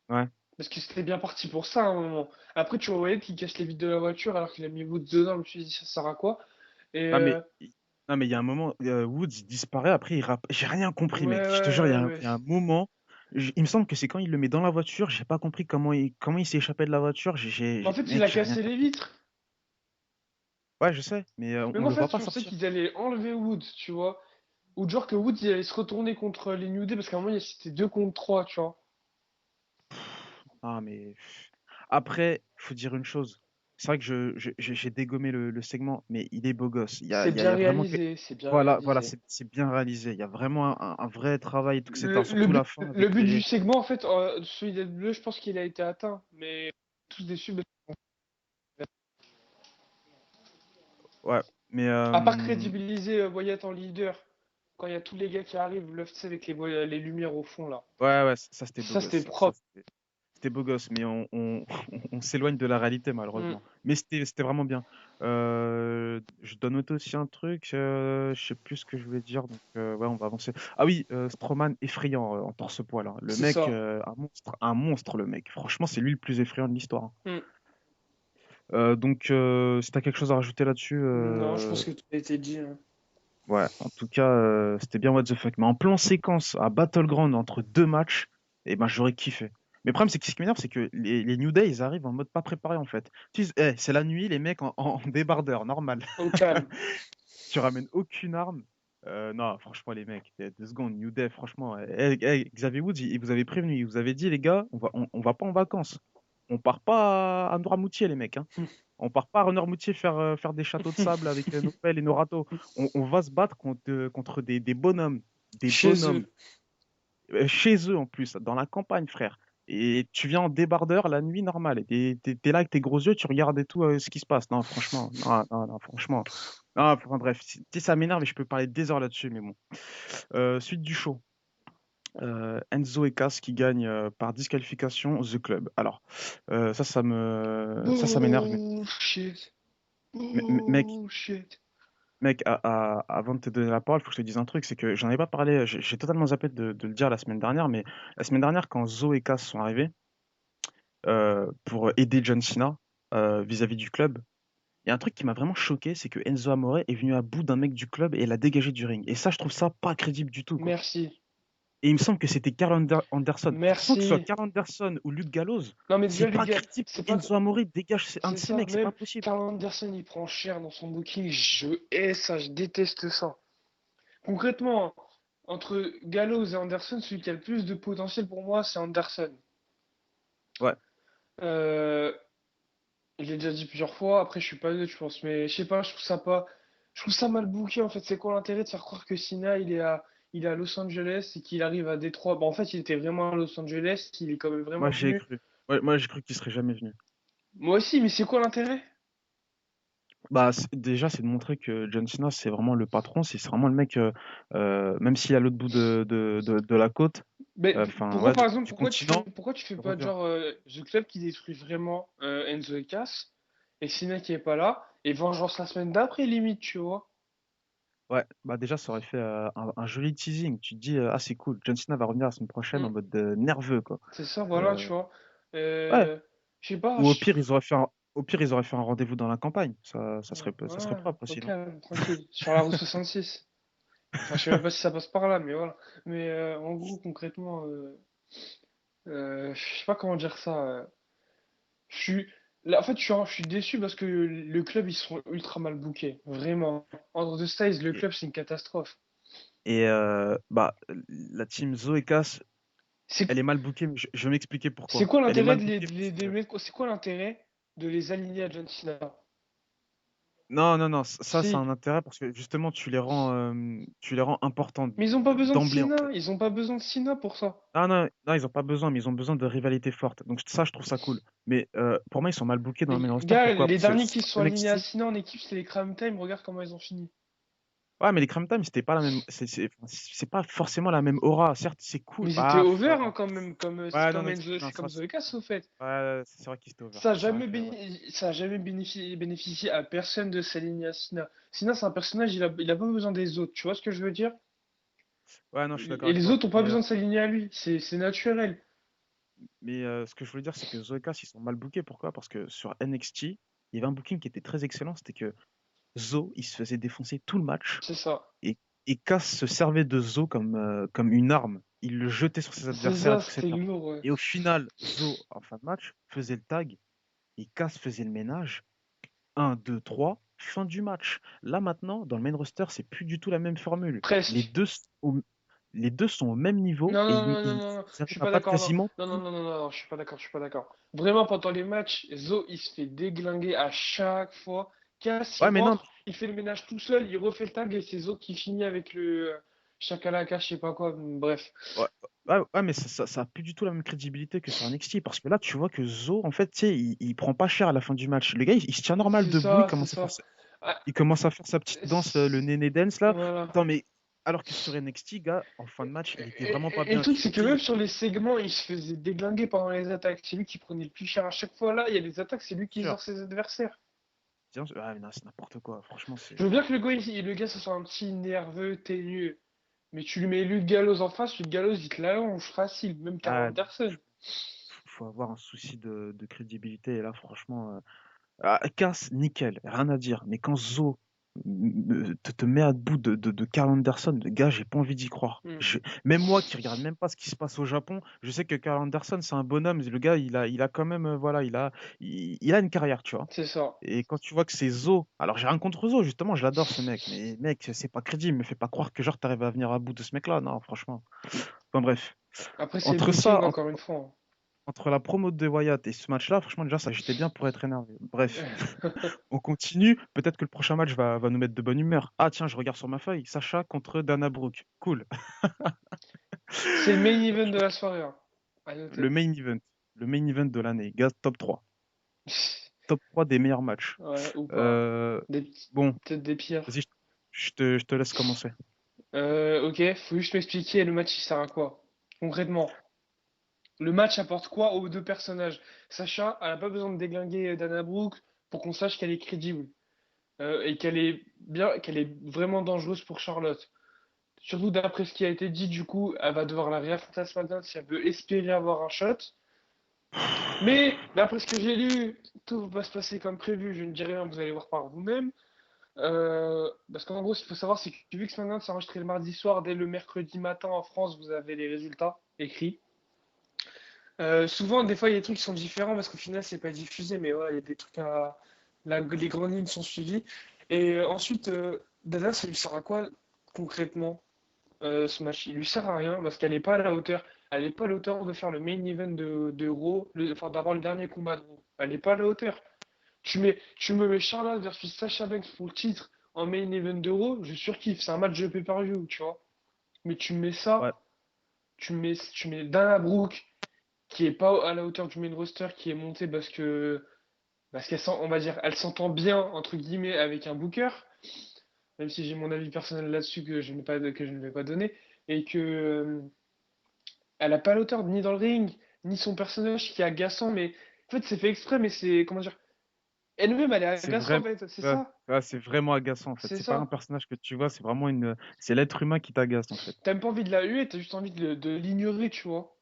Ouais. parce que c'était bien parti pour ça à un moment. Après, tu voyais qu'il casse les vitres de la voiture alors qu'il a mis Woods dedans, je me suis dit, ça sert à quoi? Et Non, mais non, mais il y a un moment, Woods il disparaît, après j'ai rien compris, ouais, mec. ouais, Je te jure, ouais, ouais. il y a un moment, il me semble que c'est quand il le met dans la voiture, j'ai pas compris comment il s'est échappé de la voiture. En fait, il Mec, a j'ai rien cassé les compris. vitres. Ouais, je sais, mais Mais on moi, en le fait, voit je pas pensais sortir. qu'ils allaient enlever Woods, tu vois. Ou genre que Woods, il allait se retourner contre les New Day, parce qu'à un moment, c'était 2 contre 3, tu vois. Ah, mais après, faut dire une chose. C'est vrai que j'ai dégommé le segment, mais il est beau gosse. C'est Il y bien a vraiment. réalisé, c'est bien Voilà, réalisé. c'est bien réalisé. Il y a vraiment un vrai travail, tout, Le, etc. le Surtout la but, fin le avec but du les. segment, en fait, celui d'être bleu, je pense qu'il a été atteint. Mais tous déçus. Ouais, mais À part crédibiliser Wyatt en leader, quand il y a tous les gars qui arrivent, le, tu sais, avec les lumières au fond, là. ouais, ça c'était beau Ça, c'était gosse. Ça, propre. c'était beau gosse, mais on s'éloigne de la réalité Hmm. malheureusement. Mais c'était vraiment bien. Je dois noter aussi un truc, je sais plus ce que je voulais dire, donc ouais, on va avancer. Ah oui, Strowman effrayant en torse-poil, hein. Le C'est mec, ça. un monstre le mec. Franchement, c'est lui le plus effrayant de l'histoire, hein. Hmm. Donc, si t'as quelque chose à rajouter là-dessus, Non, je pense que tout a été dit, hein. ouais, en tout cas, c'était bien what the fuck. Mais en plan séquence à Battleground entre deux matchs, eh ben j'aurais kiffé. Mais le problème, c'est que ce qui m'énerve, c'est que les New Day, ils arrivent en mode pas préparé en fait. C'est la nuit, les mecs en débardeur, normal. Au calme. Tu ramènes aucune arme. Non, franchement, les mecs, 2 secondes, New Day, franchement. Xavier Woods, il vous avait prévenu, il vous avait dit, les gars, on va pas en vacances. On part pas à Noirmoutier, les mecs, hein. On part pas à Noirmoutier faire des châteaux de sable avec nos pelles et nos râteaux. On va se battre contre des bonhommes. Des Chez eux. bonhommes. Chez eux en plus, dans la campagne, frère. Et tu viens en débardeur la nuit normale. Et t'es là avec tes gros yeux, tu regardes et tout ce qui se passe. Non, franchement. Non, franchement. Non, enfin, bref, ça m'énerve et je peux parler des heures là-dessus, mais bon. Suite du show. Enzo et Cass qui gagnent par disqualification The Club. Alors, ça m'énerve. Bullshit. Mec, Bullshit. Mec, avant de te donner la parole, il faut que je te dise un truc, c'est que j'en avais pas parlé, j'ai totalement zappé de le dire la semaine dernière, mais la semaine dernière, quand Zo et Cass sont arrivés pour aider John Cena vis-à-vis du club, il y a un truc qui m'a vraiment choqué, c'est que Enzo Amore est venu à bout d'un mec du club et l'a dégagé du ring. Et ça, je trouve ça pas crédible du tout, quoi. Merci. Et il me semble que c'était Anderson. Franchement, que ce soit Merci. Carl Anderson ou Luke Gallows, Non, mais déjà, c'est les pas gars, crédible que c'est pas. Enzo Amore dégage un de C'est ces ça, mecs, c'est pas même possible. Carl Anderson, il prend cher dans son booking. Je hais ça, je déteste ça. Concrètement, entre Gallows et Anderson, celui qui a le plus de potentiel pour moi, c'est Anderson. Ouais. Euh, je l'ai déjà dit plusieurs fois, après je suis pas neutre, je pense, mais je sais pas, je trouve ça mal booké en fait. C'est quoi l'intérêt de faire croire que Cena il est à Los Angeles et qu'il arrive à Détroit? Bon, en fait, il était vraiment à Los Angeles, il est quand même Moi, vraiment j'ai venu. cru. Ouais, moi, j'ai cru qu'il serait jamais venu. Moi aussi, mais c'est quoi l'intérêt? Bah, déjà, c'est de montrer que John Cena, c'est vraiment le patron, c'est vraiment le mec, même s'il est à l'autre bout de la côte, Mais enfin, pourquoi ouais, par exemple, du continent, pourquoi tu fais il pas revient. genre The Club qui détruit vraiment Enzo et Cass et Cena qui est pas là et vengeance la semaine d'après limite, tu vois? Ouais, bah déjà, ça aurait fait un joli teasing. Tu te dis, ah, c'est cool, John Cena va revenir la semaine prochaine Hmm. en mode nerveux, quoi. C'est ça, voilà, Euh, tu vois. ouais, Je sais pas, ou au pire, ils auraient fait un rendez-vous dans la campagne. Ça serait voilà, propre au aussi, non? calme, tranquille, sur la route 66. Enfin, je sais même pas si ça passe par là, mais voilà. Mais en gros, concrètement, je sais pas comment dire ça. Je suis, là, en fait, je suis déçu parce que le club, ils sont ultra mal bookés. Vraiment. Entre The Styles, le Et, club, c'est une catastrophe. bah, la team Zo et Cass, C'est elle est mal bookée, mais je vais m'expliquer c'est pourquoi. quoi Elle est l'intérêt mal bookée parce de les que. mettre, c'est quoi l'intérêt de les aligner à John Cena? Non, non, non, ça, c'est Si. un intérêt parce que justement, tu les rends importants Mais ils ont pas besoin de d'emblée, en Cena. fait. Ils ont pas besoin de Cena pour ça. Ah non, non, ils ont pas besoin, mais ils ont besoin de rivalité forte. Donc ça, je trouve ça cool. Mais pour moi, ils sont mal bookés dans Mais le main roster. gars, Pourquoi? les Parce que derniers qui se sont alignés à NXT. Cena en équipe, c'est les Crime Time. Regarde comment ils ont fini. Ouais, mais les Crime Time, c'était pas la même. C'est pas forcément la même aura. Certes, c'est cool. Mais ils étaient Ah, over hein, quand même, c'est ouais, non, comme non, Enzo, non, c'est comme Zoe Cass au fait. ouais, c'est vrai qu'ils étaient over. Ça a C'est vrai jamais, que, ouais. ça a jamais bénéficié à personne de s'aligner à Cena. Cena, c'est un personnage, il a pas besoin des autres. Tu vois ce que je veux dire? Ouais, non, je suis d'accord Et avec les toi. autres ont pas besoin de s'aligner à lui. C'est naturel. Mais ce que je voulais dire, c'est que Zoe Cass, ils sont mal bookés. Pourquoi? Parce que sur NXT, il y avait un booking qui était très excellent. C'était que Zo, il se faisait défoncer tout le match. C'est ça. Et, et Cass se servait de Zo comme une arme. Il le jetait sur ses C'est adversaires, ça, c'était etc. lourd, ouais. Et au final, Zo, en fin de match, faisait le tag et Cass faisait le ménage. Un, 2, 3, fin du match. Là maintenant, dans le main roster, c'est plus du tout la même formule. Les Presque. deux, s- au, les deux sont au même niveau Non, et non, ils, non, non, ils non, non, je arrivent suis à pas battre d'accord, non. quasiment Non, non, tout. non, non, non, non, je suis pas d'accord, je suis pas d'accord. Vraiment, pendant les matchs, Zo, il se fait déglinguer à chaque fois. Cass, il Ouais, mais non, rentre, il fait le ménage tout seul, il refait le tag et c'est Zo qui finit avec le chakalaka, je sais pas quoi, bref. ouais, ouais, mais ça a plus du tout la même crédibilité que sur NXT parce que là, tu vois que Zo, en fait, tu sais, il prend pas cher à la fin du match. Le gars, il se tient normal C'est debout, ça, c'est ça. Ah, il commence à faire sa petite danse, le néné dance là. voilà. Attends, mais alors que sur NXT, gars, en fin de match, il était vraiment pas Et le bien. truc, c'est que Tu sais, même sur les segments, il se faisait déglinguer pendant les attaques. C'est lui qui prenait le plus cher à chaque fois. Là, il y a des attaques, c'est lui qui sûr. sort ses adversaires. Ah, mais non, c'est n'importe quoi. Franchement, Je veux bien que le gars, ce soit un petit nerveux, ténu. Mais tu lui mets Luke Gallows en face, Luke Gallows, il te l'allonge facile, même Carl Ah, Anderson. faut avoir un souci de crédibilité. Et là, franchement, Cass, nickel, rien à dire. Mais quand Zo te met à bout de Carl Anderson, le gars, j'ai pas envie d'y croire. Hmm, Même moi qui regarde même pas ce qui se passe au Japon, je sais que Carl Anderson, c'est un bonhomme. Le gars, il a quand même, voilà, il a une carrière, tu vois. c'est ça. Et quand tu vois que c'est Zo, alors j'ai rien contre Zo, justement, je l'adore ce mec, mais mec, c'est pas crédible, me fais pas croire que genre t'arrives à venir à bout de ce mec-là, non, franchement. Enfin bref, Après, c'est le entre booking, ça, encore une fois. entre la promo de Wyatt et ce match-là, franchement, déjà, ça j'étais bien pour être énervé. Bref, Hein. on continue. Peut-être que le prochain match va nous mettre de bonne humeur. Ah, tiens, je regarde sur ma feuille. Sacha contre Dana Brooke. Cool. C'est le main event de la soirée, hein, à Le noter. main event. Le main event de l'année. Gars, top 3. Top 3 des meilleurs matchs. Ouais, ou pas. Euh, Des, bon, peut-être des pires. vas-y, je te laisse commencer. Ok, faut juste m'expliquer le match il sert à quoi? Concrètement, le match apporte quoi aux deux personnages? Sacha, elle a pas besoin de déglinguer Dana Brooke pour qu'on sache qu'elle est crédible et qu'elle est bien, qu'elle est vraiment dangereuse pour Charlotte. Surtout d'après ce qui a été dit, du coup, elle va devoir la réaffronter à SmackDown si elle veut espérer avoir un shot. Mais d'après ce que j'ai lu, tout va se passer comme prévu. Je ne dis rien, vous allez voir par vous-même. Parce qu'en gros, ce qu'il faut savoir, c'est que vu que SmackDown s'est enregistré le mardi soir, dès le mercredi matin en France, vous avez les résultats écrits. Souvent, des fois, il y a des trucs qui sont différents parce qu'au final, c'est pas diffusé, mais voilà, il y a des trucs à. Les grandes lignes sont suivies. Et ensuite, Dana, ça lui sert à quoi concrètement ce match? Il lui sert à rien parce qu'elle n'est pas à la hauteur. Elle n'est pas à la hauteur de faire le main event de Raw, enfin d'avoir le dernier combat de Raw. Elle n'est pas à la hauteur. Tu me mets Charlotte versus Sasha Banks pour le titre en main event d'Euro, je surkiffe, c'est un match de pay-per-view, tu vois. Mais tu mets Ouais, ça, tu mets Dana Brooke, qui est pas à la hauteur du main roster, qui est montée parce qu'elle sent, on va dire, elle s'entend bien, entre guillemets, avec un booker, même si j'ai mon avis personnel là-dessus que je ne vais pas donner, et que elle a pas la hauteur ni dans le ring, ni son personnage qui est agaçant, mais en fait c'est fait exprès, mais c'est, comment dire, elle-même elle est c'est agaçante vrai. en fait, c'est Ouais, ça, ouais, c'est vraiment agaçant en fait. c'est C'est pas un ça. personnage que tu vois, c'est vraiment c'est l'être humain qui t'agace en fait. T'as même pas envie de la huer, t'as juste envie de l'ignorer, tu vois.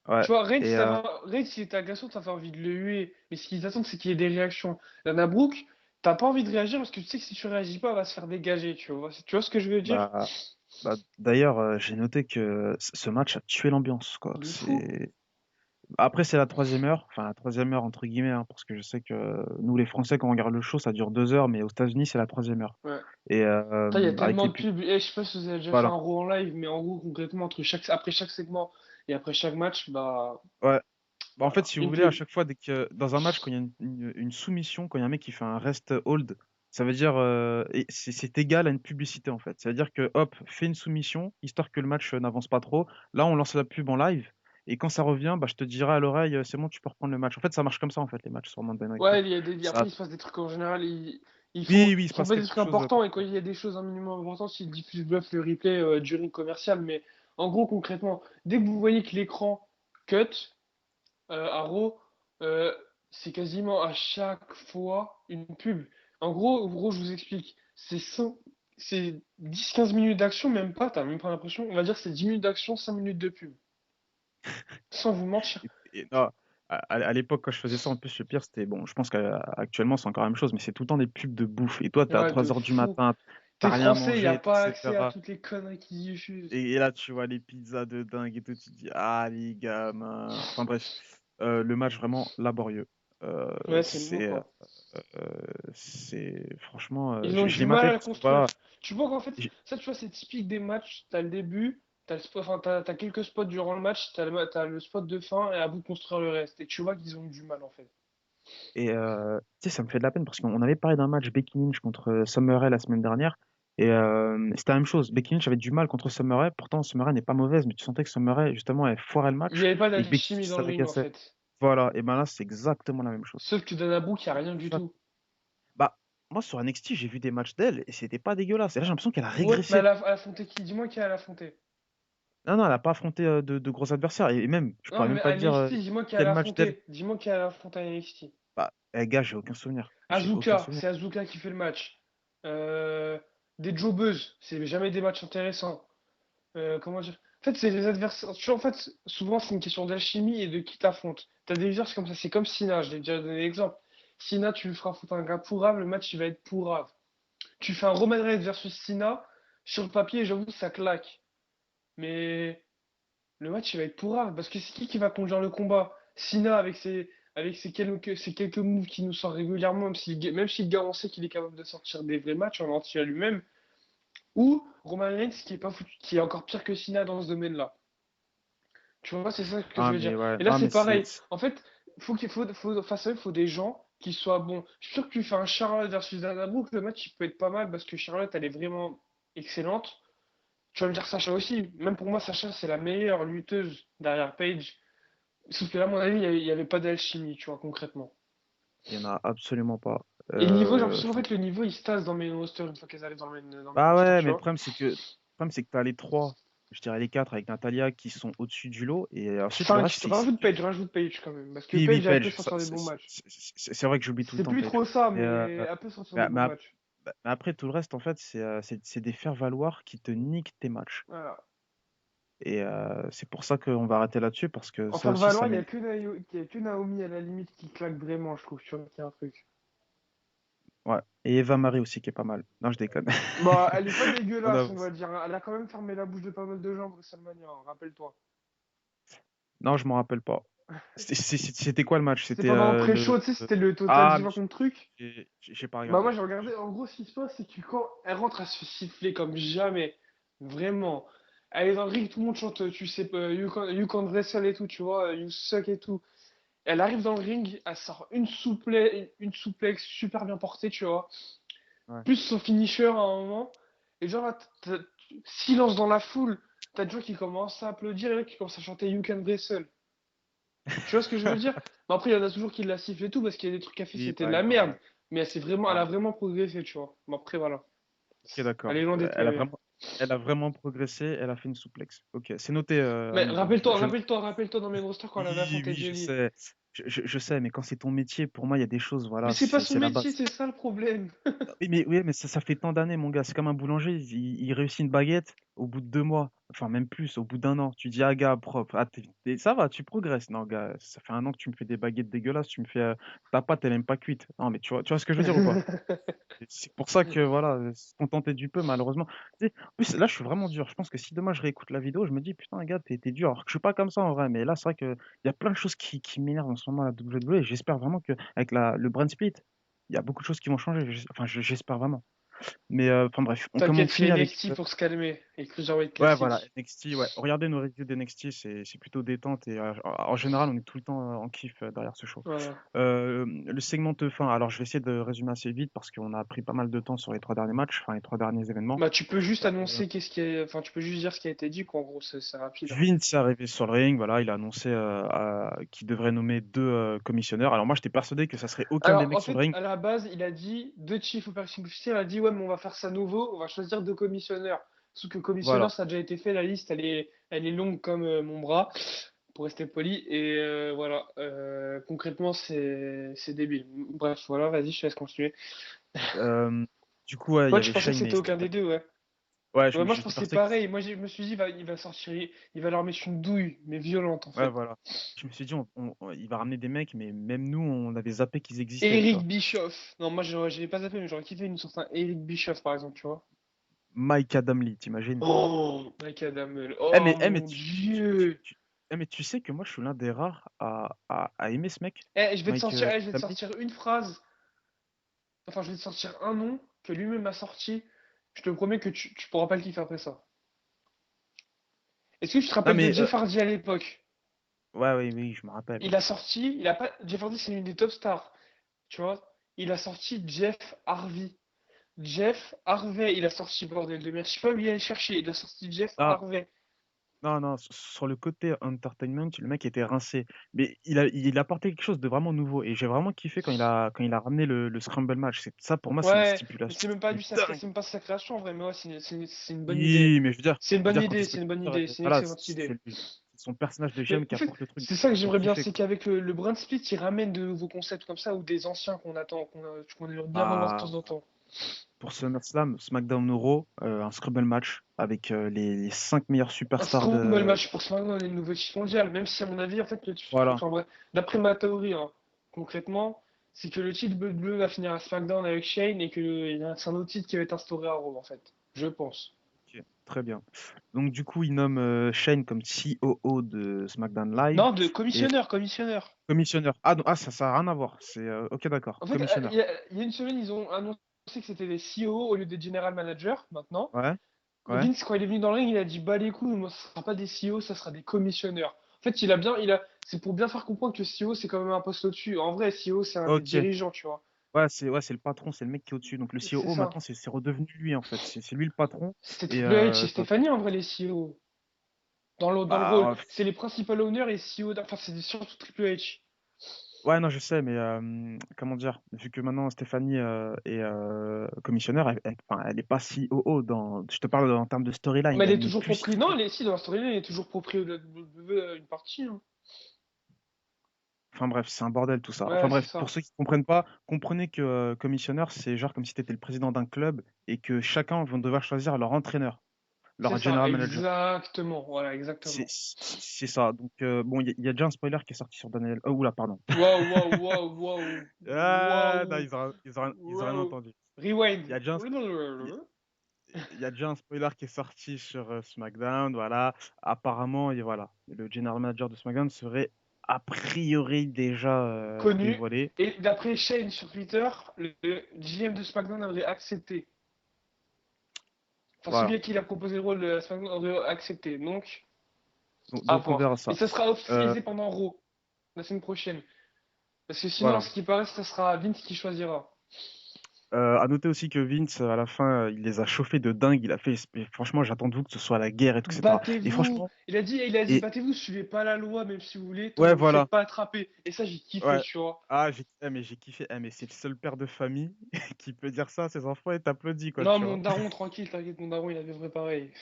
Ouais. Tu vois, Et Reigns, s'il était agaçant, t'as fait envie de le huer. Mais ce qu'ils attendent, c'est qu'il y ait des réactions. Lana Brooke, t'as pas envie de réagir parce que tu sais que si tu réagis pas, elle va se faire dégager, tu vois. Tu vois ce que je veux dire? bah, Bah, d'ailleurs, j'ai noté que ce match a tué l'ambiance, quoi. De fou. Après, c'est la troisième heure, enfin la troisième heure entre guillemets, hein, parce que je sais que nous, les Français, quand on regarde le show, ça dure 2 heures, mais aux États-Unis, c'est la troisième heure. Ouais. Et Putain, il y a avec tellement les de pubs. Je sais pas si vous avez déjà fait un voilà. Raw en live, mais en gros, concrètement, après chaque segment et après chaque match, Ouais. Bah, en fait, voilà, si vous une voulez, à pub. chaque fois, dès que dans un match, quand il y a une soumission, quand il y a un mec qui fait un rest hold, ça veut dire c'est égal à une publicité en fait. Ça veut dire que hop, fais une soumission, histoire que le match n'avance pas trop. Là, on lance la pub en live, et quand ça revient, bah, je te dirai à l'oreille, c'est bon, tu peux reprendre le match. En fait, ça marche comme ça en fait, les matchs sur Monday Night Raw. Ouais, après, Ça, il se passe des trucs en général. oui, oui, il Ils se font passe pas des quelque trucs chose importants, et quand d'important. il y a des choses un minimum importantes, ils diffusent bluff le replay du ring commercial. Mais en gros, concrètement, dès que vous voyez que l'écran cut à Raw, euh, c'est quasiment à chaque fois une pub. En gros, je vous explique. C'est 10-15 minutes d'action, même pas, t'as même pas l'impression. On va dire que c'est 10 minutes d'action, 5 minutes de pub. Sans vous mentir. Non, à l'époque, quand je faisais ça, en plus, le pire, c'était bon. Je pense qu'actuellement, c'est encore la même chose, mais c'est tout le temps des pubs de bouffe. Et toi, t'es à Ouais, de 3 heures du fou. matin, t'as T'es rien français, y a mangé, pas accès à etc. toutes les conneries qu'ils diffusent. Et là, tu vois les pizzas de dingue et tout, tu te dis, ah, les gamins. Enfin bref, le match vraiment laborieux. Euh, Ouais, c'est le mot, c'est, quoi. franchement, Ils ont je l'ai du mal maté à le parce que voilà, construire. Tu vois qu'en fait, j'ai- ça, tu vois, c'est typique des matchs. T'as le début, t'as quelques spots durant le match, t'as le spot de fin, et à bout de construire le reste. Et tu vois qu'ils ont du mal, en fait. et tu sais, ça me fait de la peine parce qu'on avait parlé d'un match Becky Lynch contre Summer Rae la semaine dernière. Et c'était la même chose. Becky Lynch avait du mal contre Summer Rae. Pourtant, Summer Rae n'est pas mauvaise, mais tu sentais que Summer Rae, justement, elle foirait le Il n'y match avait pas et que Becky d'alchimie Lynch dans le ring, en s'agaçait. fait. Voilà. Et ben là, c'est exactement la même chose. Sauf que Dana Brooke, y a rien du Exact. tout. Bah, moi, sur NXT, j'ai vu des matchs d'elle et c'était pas dégueulasse. Et là, j'ai l'impression qu'elle a Ouais, mais régressé. elle a affronté qui? Dis-moi qui elle a affronté. Non, non, elle a pas affronté de gros adversaires. Et même, je Non, pourrais même mais pas à te dire NXT, dis-moi qui elle quel a match d'elle. affronté. Dis-moi qui elle a affronté à NXT. Bah, gars, j'ai aucun souvenir. J'ai aucun Azuka, souvenir. c'est Azuka qui fait le match. Des jobbeuses, c'est jamais des matchs intéressants. Comment dire? En fait, c'est les adversaires. Tu vois, en fait, souvent, c'est une question d'alchimie et de qui t'affronte. T'as des users comme ça, c'est comme Sina, je l'ai déjà donné l'exemple. Sina, tu lui feras foutre un gars pourrave, le match il va être pourrave. Tu fais un Roman Reigns versus Sina, sur le papier, j'avoue, ça claque. Mais le match il va être pourrave, parce que c'est qui va conduire le combat? Sina avec ses quelques moves qu'il nous sort régulièrement, même si le gars on sait qu'il est capable de sortir des vrais matchs en entier à lui-même, ou Roman Reigns qui est encore pire que Sina dans ce domaine-là. Tu vois, c'est ça que je Ah, veux dire. mais ouais. Et là, Non, c'est mais pareil. En fait, face à eux, il faut des gens qui soient bons. Je suis sûr que tu fais un Charlotte versus Dana Brooke, le match, il peut être pas mal parce que Charlotte, elle est vraiment excellente. Tu vas me dire Sacha aussi. Même pour moi, Sacha, c'est la meilleure lutteuse derrière Paige. Sauf que là, à mon avis, il y avait pas d'alchimie, tu vois, concrètement. il y en a absolument pas. Et le niveau, j'ai l'impression qu'en Enfin, fait, le niveau, il se tasse dans mes rosters une fois qu'elles arrivent dans mes bah rosters, ouais, tu mais vois. le problème, c'est que t'as les trois, je dirais les quatre avec Natalia qui sont au-dessus du lot. Et ensuite, le 5, reste, c'est. rajoute Page quand même. Parce que Oui, oui, Page, elle peut Page. sortir des bons matchs. C'est vrai que j'oublie tout le C'est temps plus Page. trop ça, Mais, mais elle peut sortir des mais, bons matchs. mais après, tout le reste, en fait, c'est des faire-valoir qui te niquent tes matchs. Voilà. Et c'est pour ça qu'on va arrêter là-dessus, parce que En ça faire aussi, valoir, ça met. il y a que Naomi à la limite qui claque vraiment, je trouve, sur qu'il y a un truc. Ouais. Et Eva Marie aussi, qui est pas mal. Non, je déconne. Bah, elle est pas On dégueulasse, on avance. va dire. Elle a quand même fermé la bouche de pas mal de gens, WrestleMania, hein, rappelle-toi. Non, je m'en rappelle pas. C'était quoi le match? C'était C'était pendant un le. pré-show, tu sais, c'était le Total Ah, Diva contre truc. j'ai pas Bah, moi, regardé. j'ai regardé. En gros, ce qui se passe, c'est que quand elle rentre, elle se fait siffler comme jamais. Vraiment. Elle est dans le ring, tout le monde chante, tu sais, you can't wrestle et tout, tu vois, you suck et tout. Elle arrive dans le ring, elle sort une souplex super bien portée, tu vois. Ouais. Plus son finisher à un moment. Et genre là, silence dans la foule. T'as des gens qui commencent à applaudir et là qui commencent à chanter You Can Wrestle. Tu vois ce que je veux dire? Mais après, il y en a toujours qui la sifflent et tout parce qu'il y a des trucs qu'elle fait, Oui, c'était de bah la oui, merde. normal. Mais elle a Normal. vraiment progressé, tu vois. Mais après, voilà. Ok, Elle est d'accord. loin d'être la meilleure. Elle a vraiment progressé. Elle a fait une souplex. Ok, c'est noté, Mais amigo. rappelle-toi dans Main Roster quand elle avait Oui, affronté oui, je Jelly. sais. Je sais, mais quand c'est ton métier, pour moi, il y a des choses, Mais voilà, c'est pas son c'est la métier, base. c'est ça le problème. Oui, mais ça fait tant d'années, mon gars. C'est comme un boulanger. Il réussit une baguette. au bout de 2 mois, enfin même plus, au bout d'un an, tu dis ah gars propre, ah ça va, tu progresses. Non gars, ça fait un an que tu me fais des baguettes dégueulasses, tu me fais ta pâte elle est même pas cuite. Non mais tu vois ce que je veux dire ou pas? Et c'est pour ça que voilà, se contenter du peu malheureusement. Tu sais, en plus là je suis vraiment dur. Je pense que si demain je réécoute la vidéo, je me dis putain gars t'es dur. Alors que je suis pas comme ça en vrai, mais là c'est vrai que il y a plein de choses qui m'énervent en ce moment à la WWE. Et j'espère vraiment que avec le brand split, il y a beaucoup de choses qui vont changer. Enfin j'espère vraiment. Mais enfin bref, on T'inquiète, il y finit a avec NXT pour se calmer et Cruiserweight ouais, voilà, classique. NXT, ouais. Regardez nos reviews d'NXT, c'est plutôt détente et en général, on est tout le temps en kiff derrière ce show. Voilà. Le segment de fin, alors je vais essayer de résumer assez vite parce qu'on a pris pas mal de temps sur les 3 derniers matchs, enfin les 3 derniers événements. Bah, tu peux juste Euh, annoncer qu'est-ce qui est, enfin, tu peux juste dire ce qui a été dit, quoi. En gros, c'est rapide, hein. Vince est arrivé sur le ring, voilà, il a annoncé qu'il devrait nommer 2 commissionneurs. Alors moi, j'étais persuadé que ça serait aucun des Alors, mecs en sur le fait, ring. à la base, il a dit, deux chief operating officers, il a dit, ouais, mais on va faire ça nouveau, on va choisir deux commissionneurs. Sauf que Voilà. commissionneur, ça a déjà été fait, la liste, elle est longue comme mon bras, pour rester poli, et voilà. Concrètement, c'est débile. Bref, voilà, vas-y, je te laisse continuer. Euh, du coup, ouais, il y Toi, tu avait pensais que Shane et c'était aucun des Stéphane. deux, ouais. Ouais, Ouais, moi, je j'étais pensais persuadé que pareil. Moi, je me suis dit, il va sortir, il va leur mettre une douille, mais violente, en ouais, fait. voilà. Je me suis dit, il va ramener des mecs, mais même nous, on avait zappé qu'ils existaient, tu vois. Eric Bischoff. Non, moi, je l'ai pas zappé, mais j'aurais kiffé une sorte un Eric Bischoff, par exemple, tu vois. Mike Adamle, t'imagines? Oh, Mike Adamel. Eh Oh, mais, eh, mais mon tu- tu- Dieu. tu- eh, mais tu sais que moi je suis l'un des rares à aimer ce mec, Mike Je vais te Adamle. sortir une phrase. Enfin, je vais te sortir un nom que lui-même a sorti. Je te promets que tu pourras pas le kiffer après ça. Est-ce que tu te Non rappelles de mais Jeff Hardy à l'époque? ouais, oui, oui, je me rappelle. Il a sorti, il a pas, Jeff Hardy, c'est une des top stars, tu vois. Il a sorti Jeff Harvey. Jeff Harvey, il a sorti bordel de merde. Je sais pas où il est allé chercher. Il a sorti Jeff Ah, Harvey. non, non, sur le côté entertainment, le mec était rincé. Mais il a apporté quelque chose de vraiment nouveau. Et j'ai vraiment kiffé quand il a ramené le Scramble match. Ça, pour moi, c'est une Ouais, mais stipulation c'est même pas de du sacré, dingue. c'est même pas sa création en vrai, mais ouais, c'est une bonne idée. Oui, mais C'est une je veux bonne dire, quand idée, le c'est une bonne spectateur, idée, c'est une voilà, excellente idée. c'est son personnage de Mais GM en qui fait, apporte le truc. c'est ça que J'ai j'aimerais bien, kiffé, c'est quoi. qu'avec le Brand Split, il ramène de nouveaux concepts comme ça ou des anciens qu'on attend, qu'on aimerait bien revoir de Bah, temps en temps. pour SummerSlam, SmackDown Euro, un Scrabble match avec les 5 meilleurs Un superstars scramble de. match pour SmackDown et le nouveau titre mondial, même si à mon avis, en fait, Voilà. enfin, bref, d'après ma théorie, hein, concrètement, c'est que le titre bleu va finir à SmackDown avec Shane et que c'est un autre titre qui va être instauré à Raw, en fait. Je pense. Ok, très bien. Donc, du coup, il nomme Shane comme COO de SmackDown Live Non, de et commissionneur, commissionneur. commissionneur. Ah, non, ah ça n'a rien à voir. C'est ok, d'accord. En fait, Commissionneur. il y a une semaine, ils ont annoncé que c'était des CEO au lieu des general managers, maintenant. Ouais, ouais. Vince, quand il est venu dans le ring, il a dit, bah les couilles, moi, ce sera pas des CEO, ça sera des commissionneurs. En fait, c'est pour bien faire comprendre que CEO, c'est quand même un poste au-dessus. En vrai, CEO, c'est un des Ok. dirigeants, tu vois. Ouais, c'est le patron, c'est le mec qui est au-dessus. Donc, le C'est COO, ça. maintenant, c'est redevenu lui, en fait. C'est lui le patron. C'était Et Triple H et Stéphanie, en vrai, les CEO. Dans le rôle. bah, C'est les principal owners et CEO, enfin, c'est surtout Triple H. ouais, non, je sais, mais comment dire, vu que maintenant Stéphanie est commissionnaire, enfin, elle est pas COO je te parle en termes de storyline, Mais elle est elle n'est toujours plus proprio. Non, CEO. elle est ici dans la story, elle est toujours proprio de une partie, hein. Enfin bref, c'est un bordel tout ça. Enfin Ouais, c'est bref, pour ça. ceux qui comprennent pas, comprenez que commissionneur, c'est genre comme si tu étais le président d'un club et que chacun va devoir choisir leur entraîneur, C'est leur ça, general manager. exactement. Voilà, C'est exactement. c'est ça. Donc bon, il y a déjà un spoiler qui est sorti sur Daniel. Oh oula, pardon. Waouh, waouh, waouh, waouh, Ah, non, waouh, ils ont rien waouh. entendu. Il y Rewind. a déjà un, il Ouais, il y a déjà un spoiler qui est sorti sur SmackDown, voilà. Apparemment, et voilà, le general manager de SmackDown serait a priori déjà connu. dévoilé. Et d'après Shane sur Twitter, le GM de SmackDown aurait accepté. Enfin, celui Voilà. à qui il a proposé le rôle de SmackDown aurait accepté. Donc, à Donc on voir. verra Et ça. ça sera Euh, officialisé pendant Raw, la semaine prochaine. Parce que sinon, à voilà. ce qui paraît, ça sera Vince qui choisira. À noter aussi que Vince, à la fin, il les a chauffés de dingue. Il a fait, franchement, j'attends de vous que ce soit la guerre et tout, etc. Et Battez-vous! franchement, Il a dit, et battez-vous, suivez pas la loi, même si vous voulez, tant que ouais, vous faites voilà. pas attraper. Et ça, j'ai kiffé, Ouais. tu vois. Ah, mais j'ai kiffé. Mais c'est le seul père de famille qui peut dire ça à ses enfants et t'applaudis, quoi, Non, tu mon vois. daron, tranquille, t'inquiète, mon daron, il avait vrai pareil.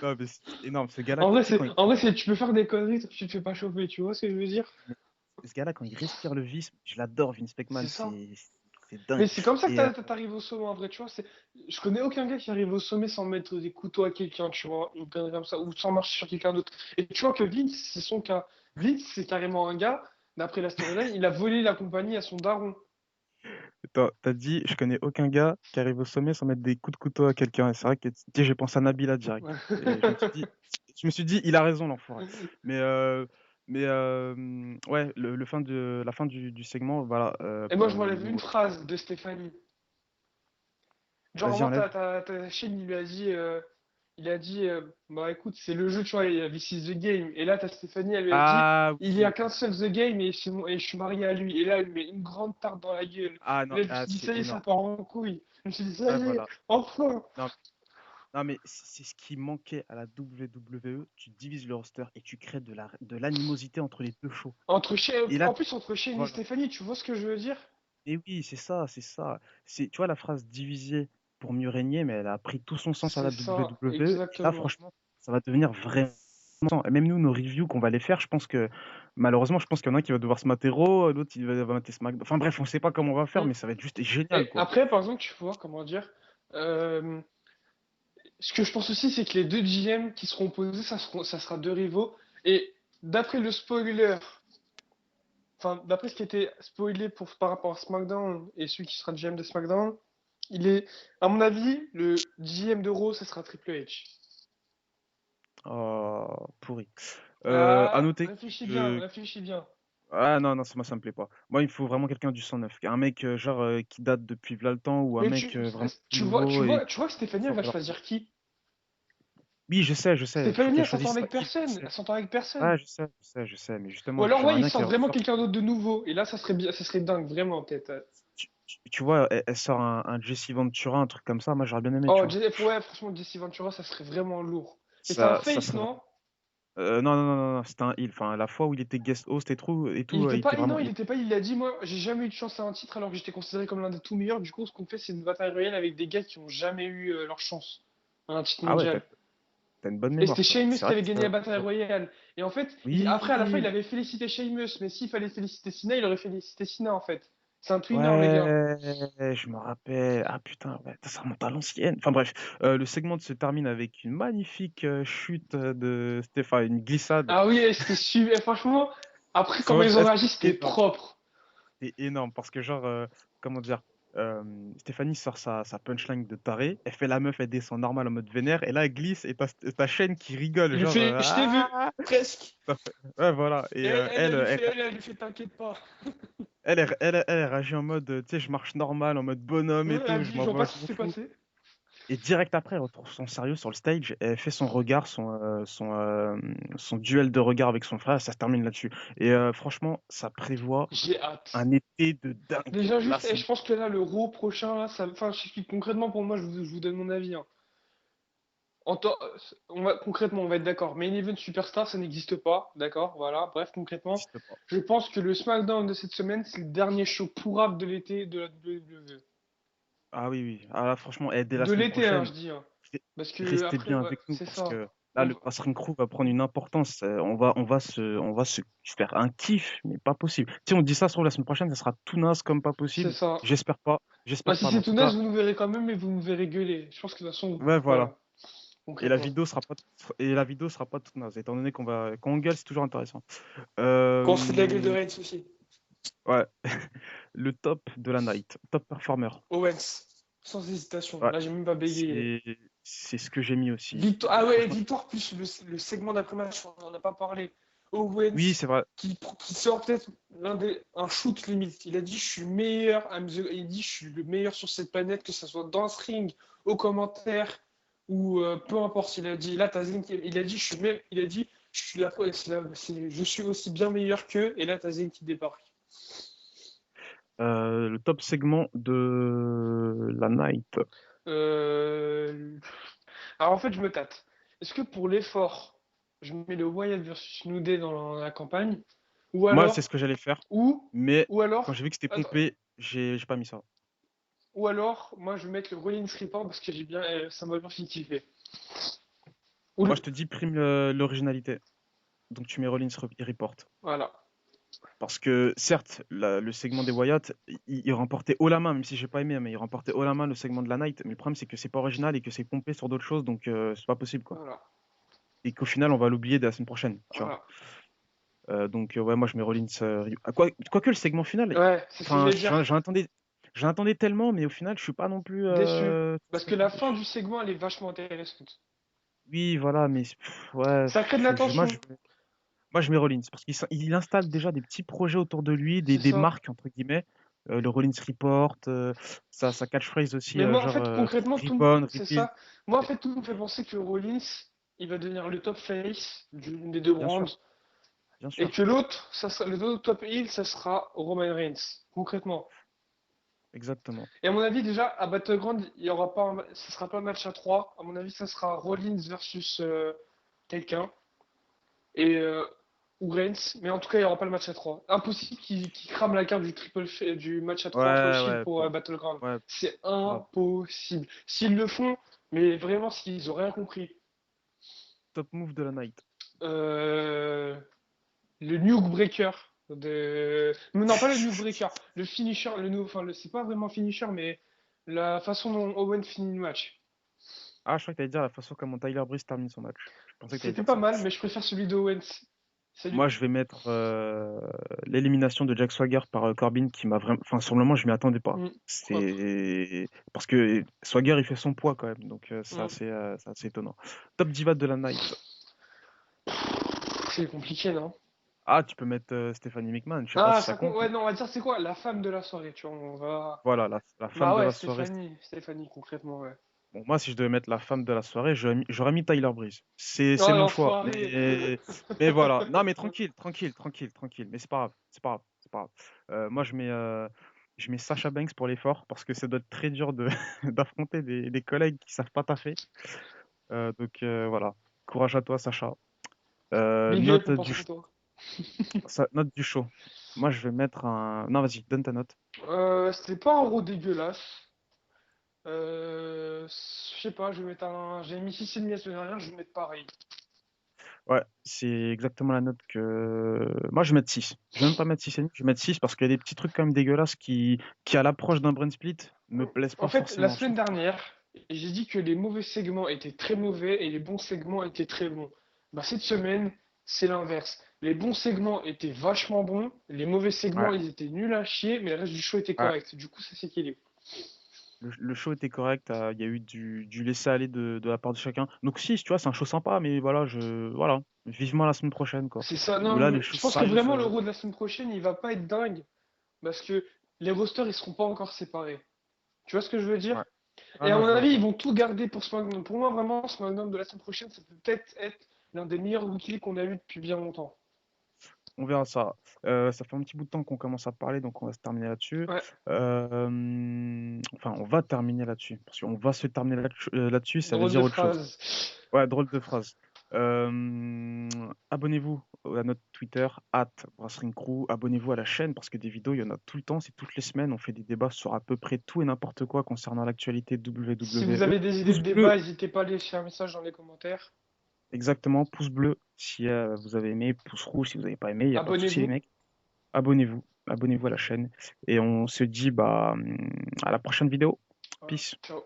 Non, mais c'est énorme. Ce gars-là, En tu vrai, sais, tu peux faire des conneries, tant que tu te fais pas chauffer, tu vois ce que je veux dire? mais ce gars-là, quand il respire le vice, je l'adore, Vince McMahon. C'est ça. C'est c'est Mais dingue. c'est comme ça que Et t'arrives au sommet en vrai, tu vois. Je connais aucun gars qui arrive au sommet sans mettre des couteaux à quelqu'un, tu vois, ou connerie comme ça, ou sans marcher sur quelqu'un d'autre. Et tu vois que Vince, c'est son cas. Vince, c'est carrément un gars, d'après la storyline, il a volé la compagnie à son daron. t'as dit, je connais aucun gars qui arrive au sommet sans mettre des coups de couteau à quelqu'un. Et c'est vrai que tu sais, j'ai pensé à Nabila direct. Ouais. Et je me suis dit, il a raison, l'enfoiré. Mais, ouais, la fin du segment, voilà. Et moi, je m'enlève une phrase de Stéphanie. Genre, Vas-y, vraiment, enlève. t'as Shane, il a dit, bah écoute, c'est le jeu, tu vois, this is the game. Et là, t'as Stéphanie, elle lui a dit, Ah il y a oui. qu'un seul the game et je suis marié à lui. Et là, elle lui met une grande tarte dans la gueule. Ah Et non, là, je me ah, suis dit, c'est ça y est, ça énorme. part en couille. Je me suis dit, ça Ouais, y est, voilà. enfin. Non, non, mais c'est ce qui manquait à la WWE. Tu divises le roster et tu crées de l'animosité entre les deux shows. Et là, En plus, entre Shane et voilà. Stéphanie, tu vois ce que je veux dire? Et oui, c'est ça, c'est ça. Tu vois la phrase diviser pour mieux régner, mais elle a pris tout son sens à C'est la ça, WWE. Et là, exactement. franchement, ça va devenir vraiment. Et même nous, nos reviews qu'on va les faire, je pense que malheureusement, je pense qu'il y en a un qui va devoir se mater Raw, l'autre il va mater SmackDown. Enfin bref, on sait pas comment on va faire, Mm. mais ça va être juste génial, Et quoi. après, par exemple, tu vois, comment dire, euh, ce que je pense aussi, c'est que les deux GM qui seront opposés, ça sera deux rivaux. Et d'après le spoiler, enfin, d'après ce qui était spoilé par rapport à SmackDown et celui qui sera GM de SmackDown, à mon avis, le GM de Raw, ça sera Triple H. Oh, pourri. À Ah, noter réfléchis bien, que. réfléchis bien. Ah non, non, moi ça me plaît pas. Moi, il me faut vraiment quelqu'un du 109. Un mec genre qui date depuis v'là le temps ou un Mais mec vraiment tu vois, tu nouveau et vois, tu vois que Stéphanie, elle fort va de leur choisir qui? Oui, je sais. Il faut Stéphanie, qu'elle elle s'entend choisisse avec pas qui, je personne. sais. Elle s'entend avec personne. Ouais, je sais. Mais Ou justement, alors, ouais, j'aimerais il bien sort qu'elle vraiment ressorte. quelqu'un d'autre de nouveau. Et là, ça serait bien, ça serait dingue, vraiment, peut-être. Tu vois, elle sort un Jesse Ventura, un truc comme ça. Moi, j'aurais bien aimé, tu Oh, vois. ouais, franchement, Jesse Ventura, ça serait vraiment lourd. Et c'est un Ça face, serait non? vraiment. Non, non, non, non, non, c'était un heel. Enfin, la fois où il était guest host et tout, Il était il était pas, vraiment non, il heel. était pas, il a dit, moi, j'ai jamais eu de chance à un titre alors que j'étais considéré comme l'un des tout meilleurs. Du coup, ce qu'on fait, c'est une bataille royale avec des gars qui ont jamais eu leur chance à un titre Ah ouais, t'as mondial. t'as une bonne Et c'était mémoire, toi. Sheamus C'est qui vrai avait que gagné la bataille royale. Et en fait, après, à la fin, il Oui! avait félicité Sheamus. Mais s'il fallait féliciter Cena, il aurait félicité Cena, en fait. C'est un tweener, les gars. Ouais, je me rappelle. Ah putain, ouais, ça remonte à l'ancienne. Enfin bref, le segment se termine avec une magnifique chute de Stéphane, une glissade. Ah oui, c'était super. Franchement, après, comment ils ont Franchement, réagi, c'était c'était énorme. propre. C'était énorme parce que, genre, comment dire, Stéphanie sort sa punchline de taré, elle fait la meuf, elle descend normal en mode vénère, et là, elle glisse et t'as ta chaîne qui rigole, Il lui genre, fait, je t'ai vu, ah! presque. Ouais, voilà. Et Et elle, elle, elle lui fait, t'inquiète pas. elle réagit en mode, tu sais, je marche normal, en mode bonhomme Ouais, et elle a tout, je dit, je m'en vois pas vois, ce je qui m'en s'est fous. passé. Et direct après, elle retrouve son sérieux sur le stage. Elle fait son regard, son duel de regard avec son frère. Ça se termine là-dessus. Et franchement, ça prévoit J'ai hâte. un été de dingue. Déjà, Là, juste, et je pense que là, le Raw prochain, là, enfin, concrètement, pour moi, je vous donne mon avis, hein. Concrètement, on va être d'accord. Main Event Superstar, ça n'existe pas. D'accord, voilà. Bref, ça concrètement, n'existe pas. je pense que le SmackDown de cette semaine, c'est le dernier show pourrave de l'été de la WWE. Ah oui, oui. Ah là, franchement, dès la De semaine l'été, hein, prochaine, je dis, hein. re- Parce que restez après, bien ouais, avec nous c'est parce ça. que là, On le va- Wrestling Crew va prendre une importance. On va se faire un kiff, mais pas possible. Si on dit ça sur la semaine prochaine, ça sera tout naze comme pas C'est possible. ça. J'espère pas. Bah, J'espère si pas, mais c'est en tout tout naze, cas, vous nous verrez quand même, mais vous nous verrez gueuler. Je pense que de toute façon, ouais, voilà. voilà, Et la concrètement. vidéo sera pas et la vidéo sera pas toute naze, étant donné quand on gueule, c'est toujours intéressant. Quand on se fout de la gueule de Euh, Reigns aussi. ouais, le top de la night, top performer. Owens, sans hésitation. Ouais, Là, j'ai même pas bégayé. c'est ce que j'ai mis aussi. Victoire, Et ah ouais, franchement, victoire plus le segment d'après-match, on n'en a pas parlé. oui, Owens c'est vrai. qui sort peut-être un shoot limite. Il a dit je suis meilleur, il dit je suis le meilleur sur cette planète, que ce soit dans ce ring, aux commentaires ou peu importe. Il a dit là, il a dit il a dit je suis je suis aussi bien meilleur qu'eux. Et là, Tazine qui débarque. Le top segment de la night. Euh, Alors en fait, je me tâte. Est-ce que pour l'effort, je mets le Wyatt versus New Day dans la campagne, ou Moi, c'est ce alors que j'allais faire, Ou, mais ou quand j'ai alors, vu que c'était attends, pompé, j'ai pas mis ça. ou alors, moi je vais mettre le Rollins Report parce que j'ai bien, ça m'a bien fait kiffer. Ou Moi, le, je te dis prime l'originalité. Donc tu mets Rollins Report. voilà. Parce que certes, le segment des Wyatt, il remportait haut la main, même si j'ai pas aimé, mais il remportait haut la main le segment de la Night. Mais le problème, c'est que c'est pas original et que c'est pompé sur d'autres choses, donc c'est pas possible, quoi. Voilà. Et qu'au final, on va l'oublier dès la semaine prochaine, tu vois. Voilà. Donc ouais, moi je mets Rollins. Quoique le segment final, Ouais, c'est ce que enfin, j'allais dire. j'en attendais tellement, mais au final, je suis pas non plus. Déçu. Parce que la fin du segment, elle est vachement intéressante. Oui, voilà, mais ouais, Ça crée de l'attention. moi je mets Rollins parce il installe déjà des petits projets autour de lui, C'est des ça. marques entre guillemets. Le Rollins Report, sa catchphrase aussi, Mais moi, en genre fait, concrètement, Ripon, c'est Repeal, ça. Moi, en fait, tout me fait penser que Rollins, il va devenir le top face des deux bien sûr, brands. bien Et sûr, que l'autre, ça sera, le autre top heel, ça sera Roman Reigns. Concrètement. exactement. Et à mon avis, déjà, à Battleground, il y aura pas ce sera pas un match à 3. À mon avis, ça sera Rollins versus quelqu'un. Et, ou Reigns. Mais en tout cas, il n'y aura pas le match à 3. Impossible qu'il crame la carte du match à 3 entre Ouais, Shield ouais, pour Battleground. ouais, C'est grave. impossible. S'ils le font, mais vraiment, s'ils ont rien compris. Top move de la night. Euh, le Nuke Breaker mais non, pas le Nuke Breaker. Le finisher, enfin, c'est pas vraiment finisher, mais la façon dont Owen finit le match. Ah, je crois que t'allais dire la façon comment Tyler Breeze termine son match. Je pensais que t'allais C'était dire pas ça. mal, mais je préfère celui d'Owens. Salut. Moi, je vais mettre l'élimination de Jack Swagger par Corbin qui m'a vraiment. Enfin, sur le moment, je m'y attendais pas. Mm. Ouais. C'est parce que Swagger, il fait son poids quand même, donc Mm. c'est assez étonnant. Top diva de la night. C'est compliqué, non? Ah, tu peux mettre Stephanie McMahon. Je sais pas Ah, si ça ça compte. compte, Ouais, mais non, on va dire c'est quoi? La femme de la soirée, tu vois. On va. voilà, la femme Bah de ouais, la soirée. Stéphanie, concrètement, ouais. Bon, moi, si je devais mettre la femme de la soirée, j'aurais mis Tyler Breeze. C'est Oh, mon choix, l'enfoiré! mais voilà. Non, mais tranquille, tranquille, tranquille, tranquille. Mais c'est pas grave, c'est pas grave, c'est pas grave. Moi, je mets Sasha Banks pour l'effort parce que ça doit être très dur de d'affronter des collègues qui savent pas taffer. Donc voilà, courage à toi, Sacha. Big up, on pense à toi. Note du show. Moi, je vais mettre un. Non, vas-y, donne ta note. C'était pas un gros dégueulasse. Je sais pas, je vais mettre un. J'ai mis 6,5 la semaine dernière, je vais mettre pareil. Ouais, c'est exactement la note que. Moi, je vais mettre 6. Je vais même pas mettre 6,5, je vais mettre 6 parce qu'il y a des petits trucs quand même dégueulasses qui à l'approche d'un brand split, me plaisent En pas fait, la forcément. Je semaine trouve que dernière, j'ai dit que les mauvais segments étaient très mauvais et les bons segments étaient très bons. Bah, cette semaine, c'est l'inverse. Les bons segments étaient vachement bons, les mauvais segments, ouais, ils étaient nuls à chier, mais le reste du show était ouais. correct. Du coup, ça s'équilibre. Le show était correct, il y a eu du laisser-aller de la part de chacun. Donc, 6, tu vois, c'est un show sympa, mais voilà, voilà. Vivement la semaine prochaine, quoi. C'est ça. Où Non, là, les mais je choses pense que sérieuses. vraiment l'Euro de la semaine prochaine, il va pas être dingue parce que les rosters, ils seront pas encore séparés. Tu vois ce que je veux Ouais. dire? Ah Et à non, mon je vois, avis, je ils vois. vont tout garder pour SmackDown. Pour moi, vraiment, SmackDown de la semaine prochaine, ça peut peut-être être l'un des meilleurs weekly qu'on a eu depuis bien longtemps. On verra ça. Ça fait un petit bout de temps qu'on commence à parler, donc on va se terminer là-dessus. Ouais, Enfin, on va terminer là-dessus. Parce qu'on va se terminer là-dessus, ça veut drôle dire de autre chose. phrase. Ouais, drôle de phrase. Abonnez-vous à notre Twitter, @BrassringCrew. Abonnez-vous à la chaîne parce que des vidéos, il y en a tout le temps. C'est toutes les semaines. On fait des débats sur à peu près tout et n'importe quoi concernant l'actualité Si vous WWE. avez des idées Pouce de bleu, débat, n'hésitez pas à laisser un message dans les commentaires. exactement. Pouce bleu si vous avez aimé. Pouce rouge si vous n'avez pas aimé. Il n'y a pas de souci, les Abonnez-vous. mecs. Abonnez-vous à la chaîne et on se dit bah à la prochaine vidéo. Voilà. Peace. Ciao.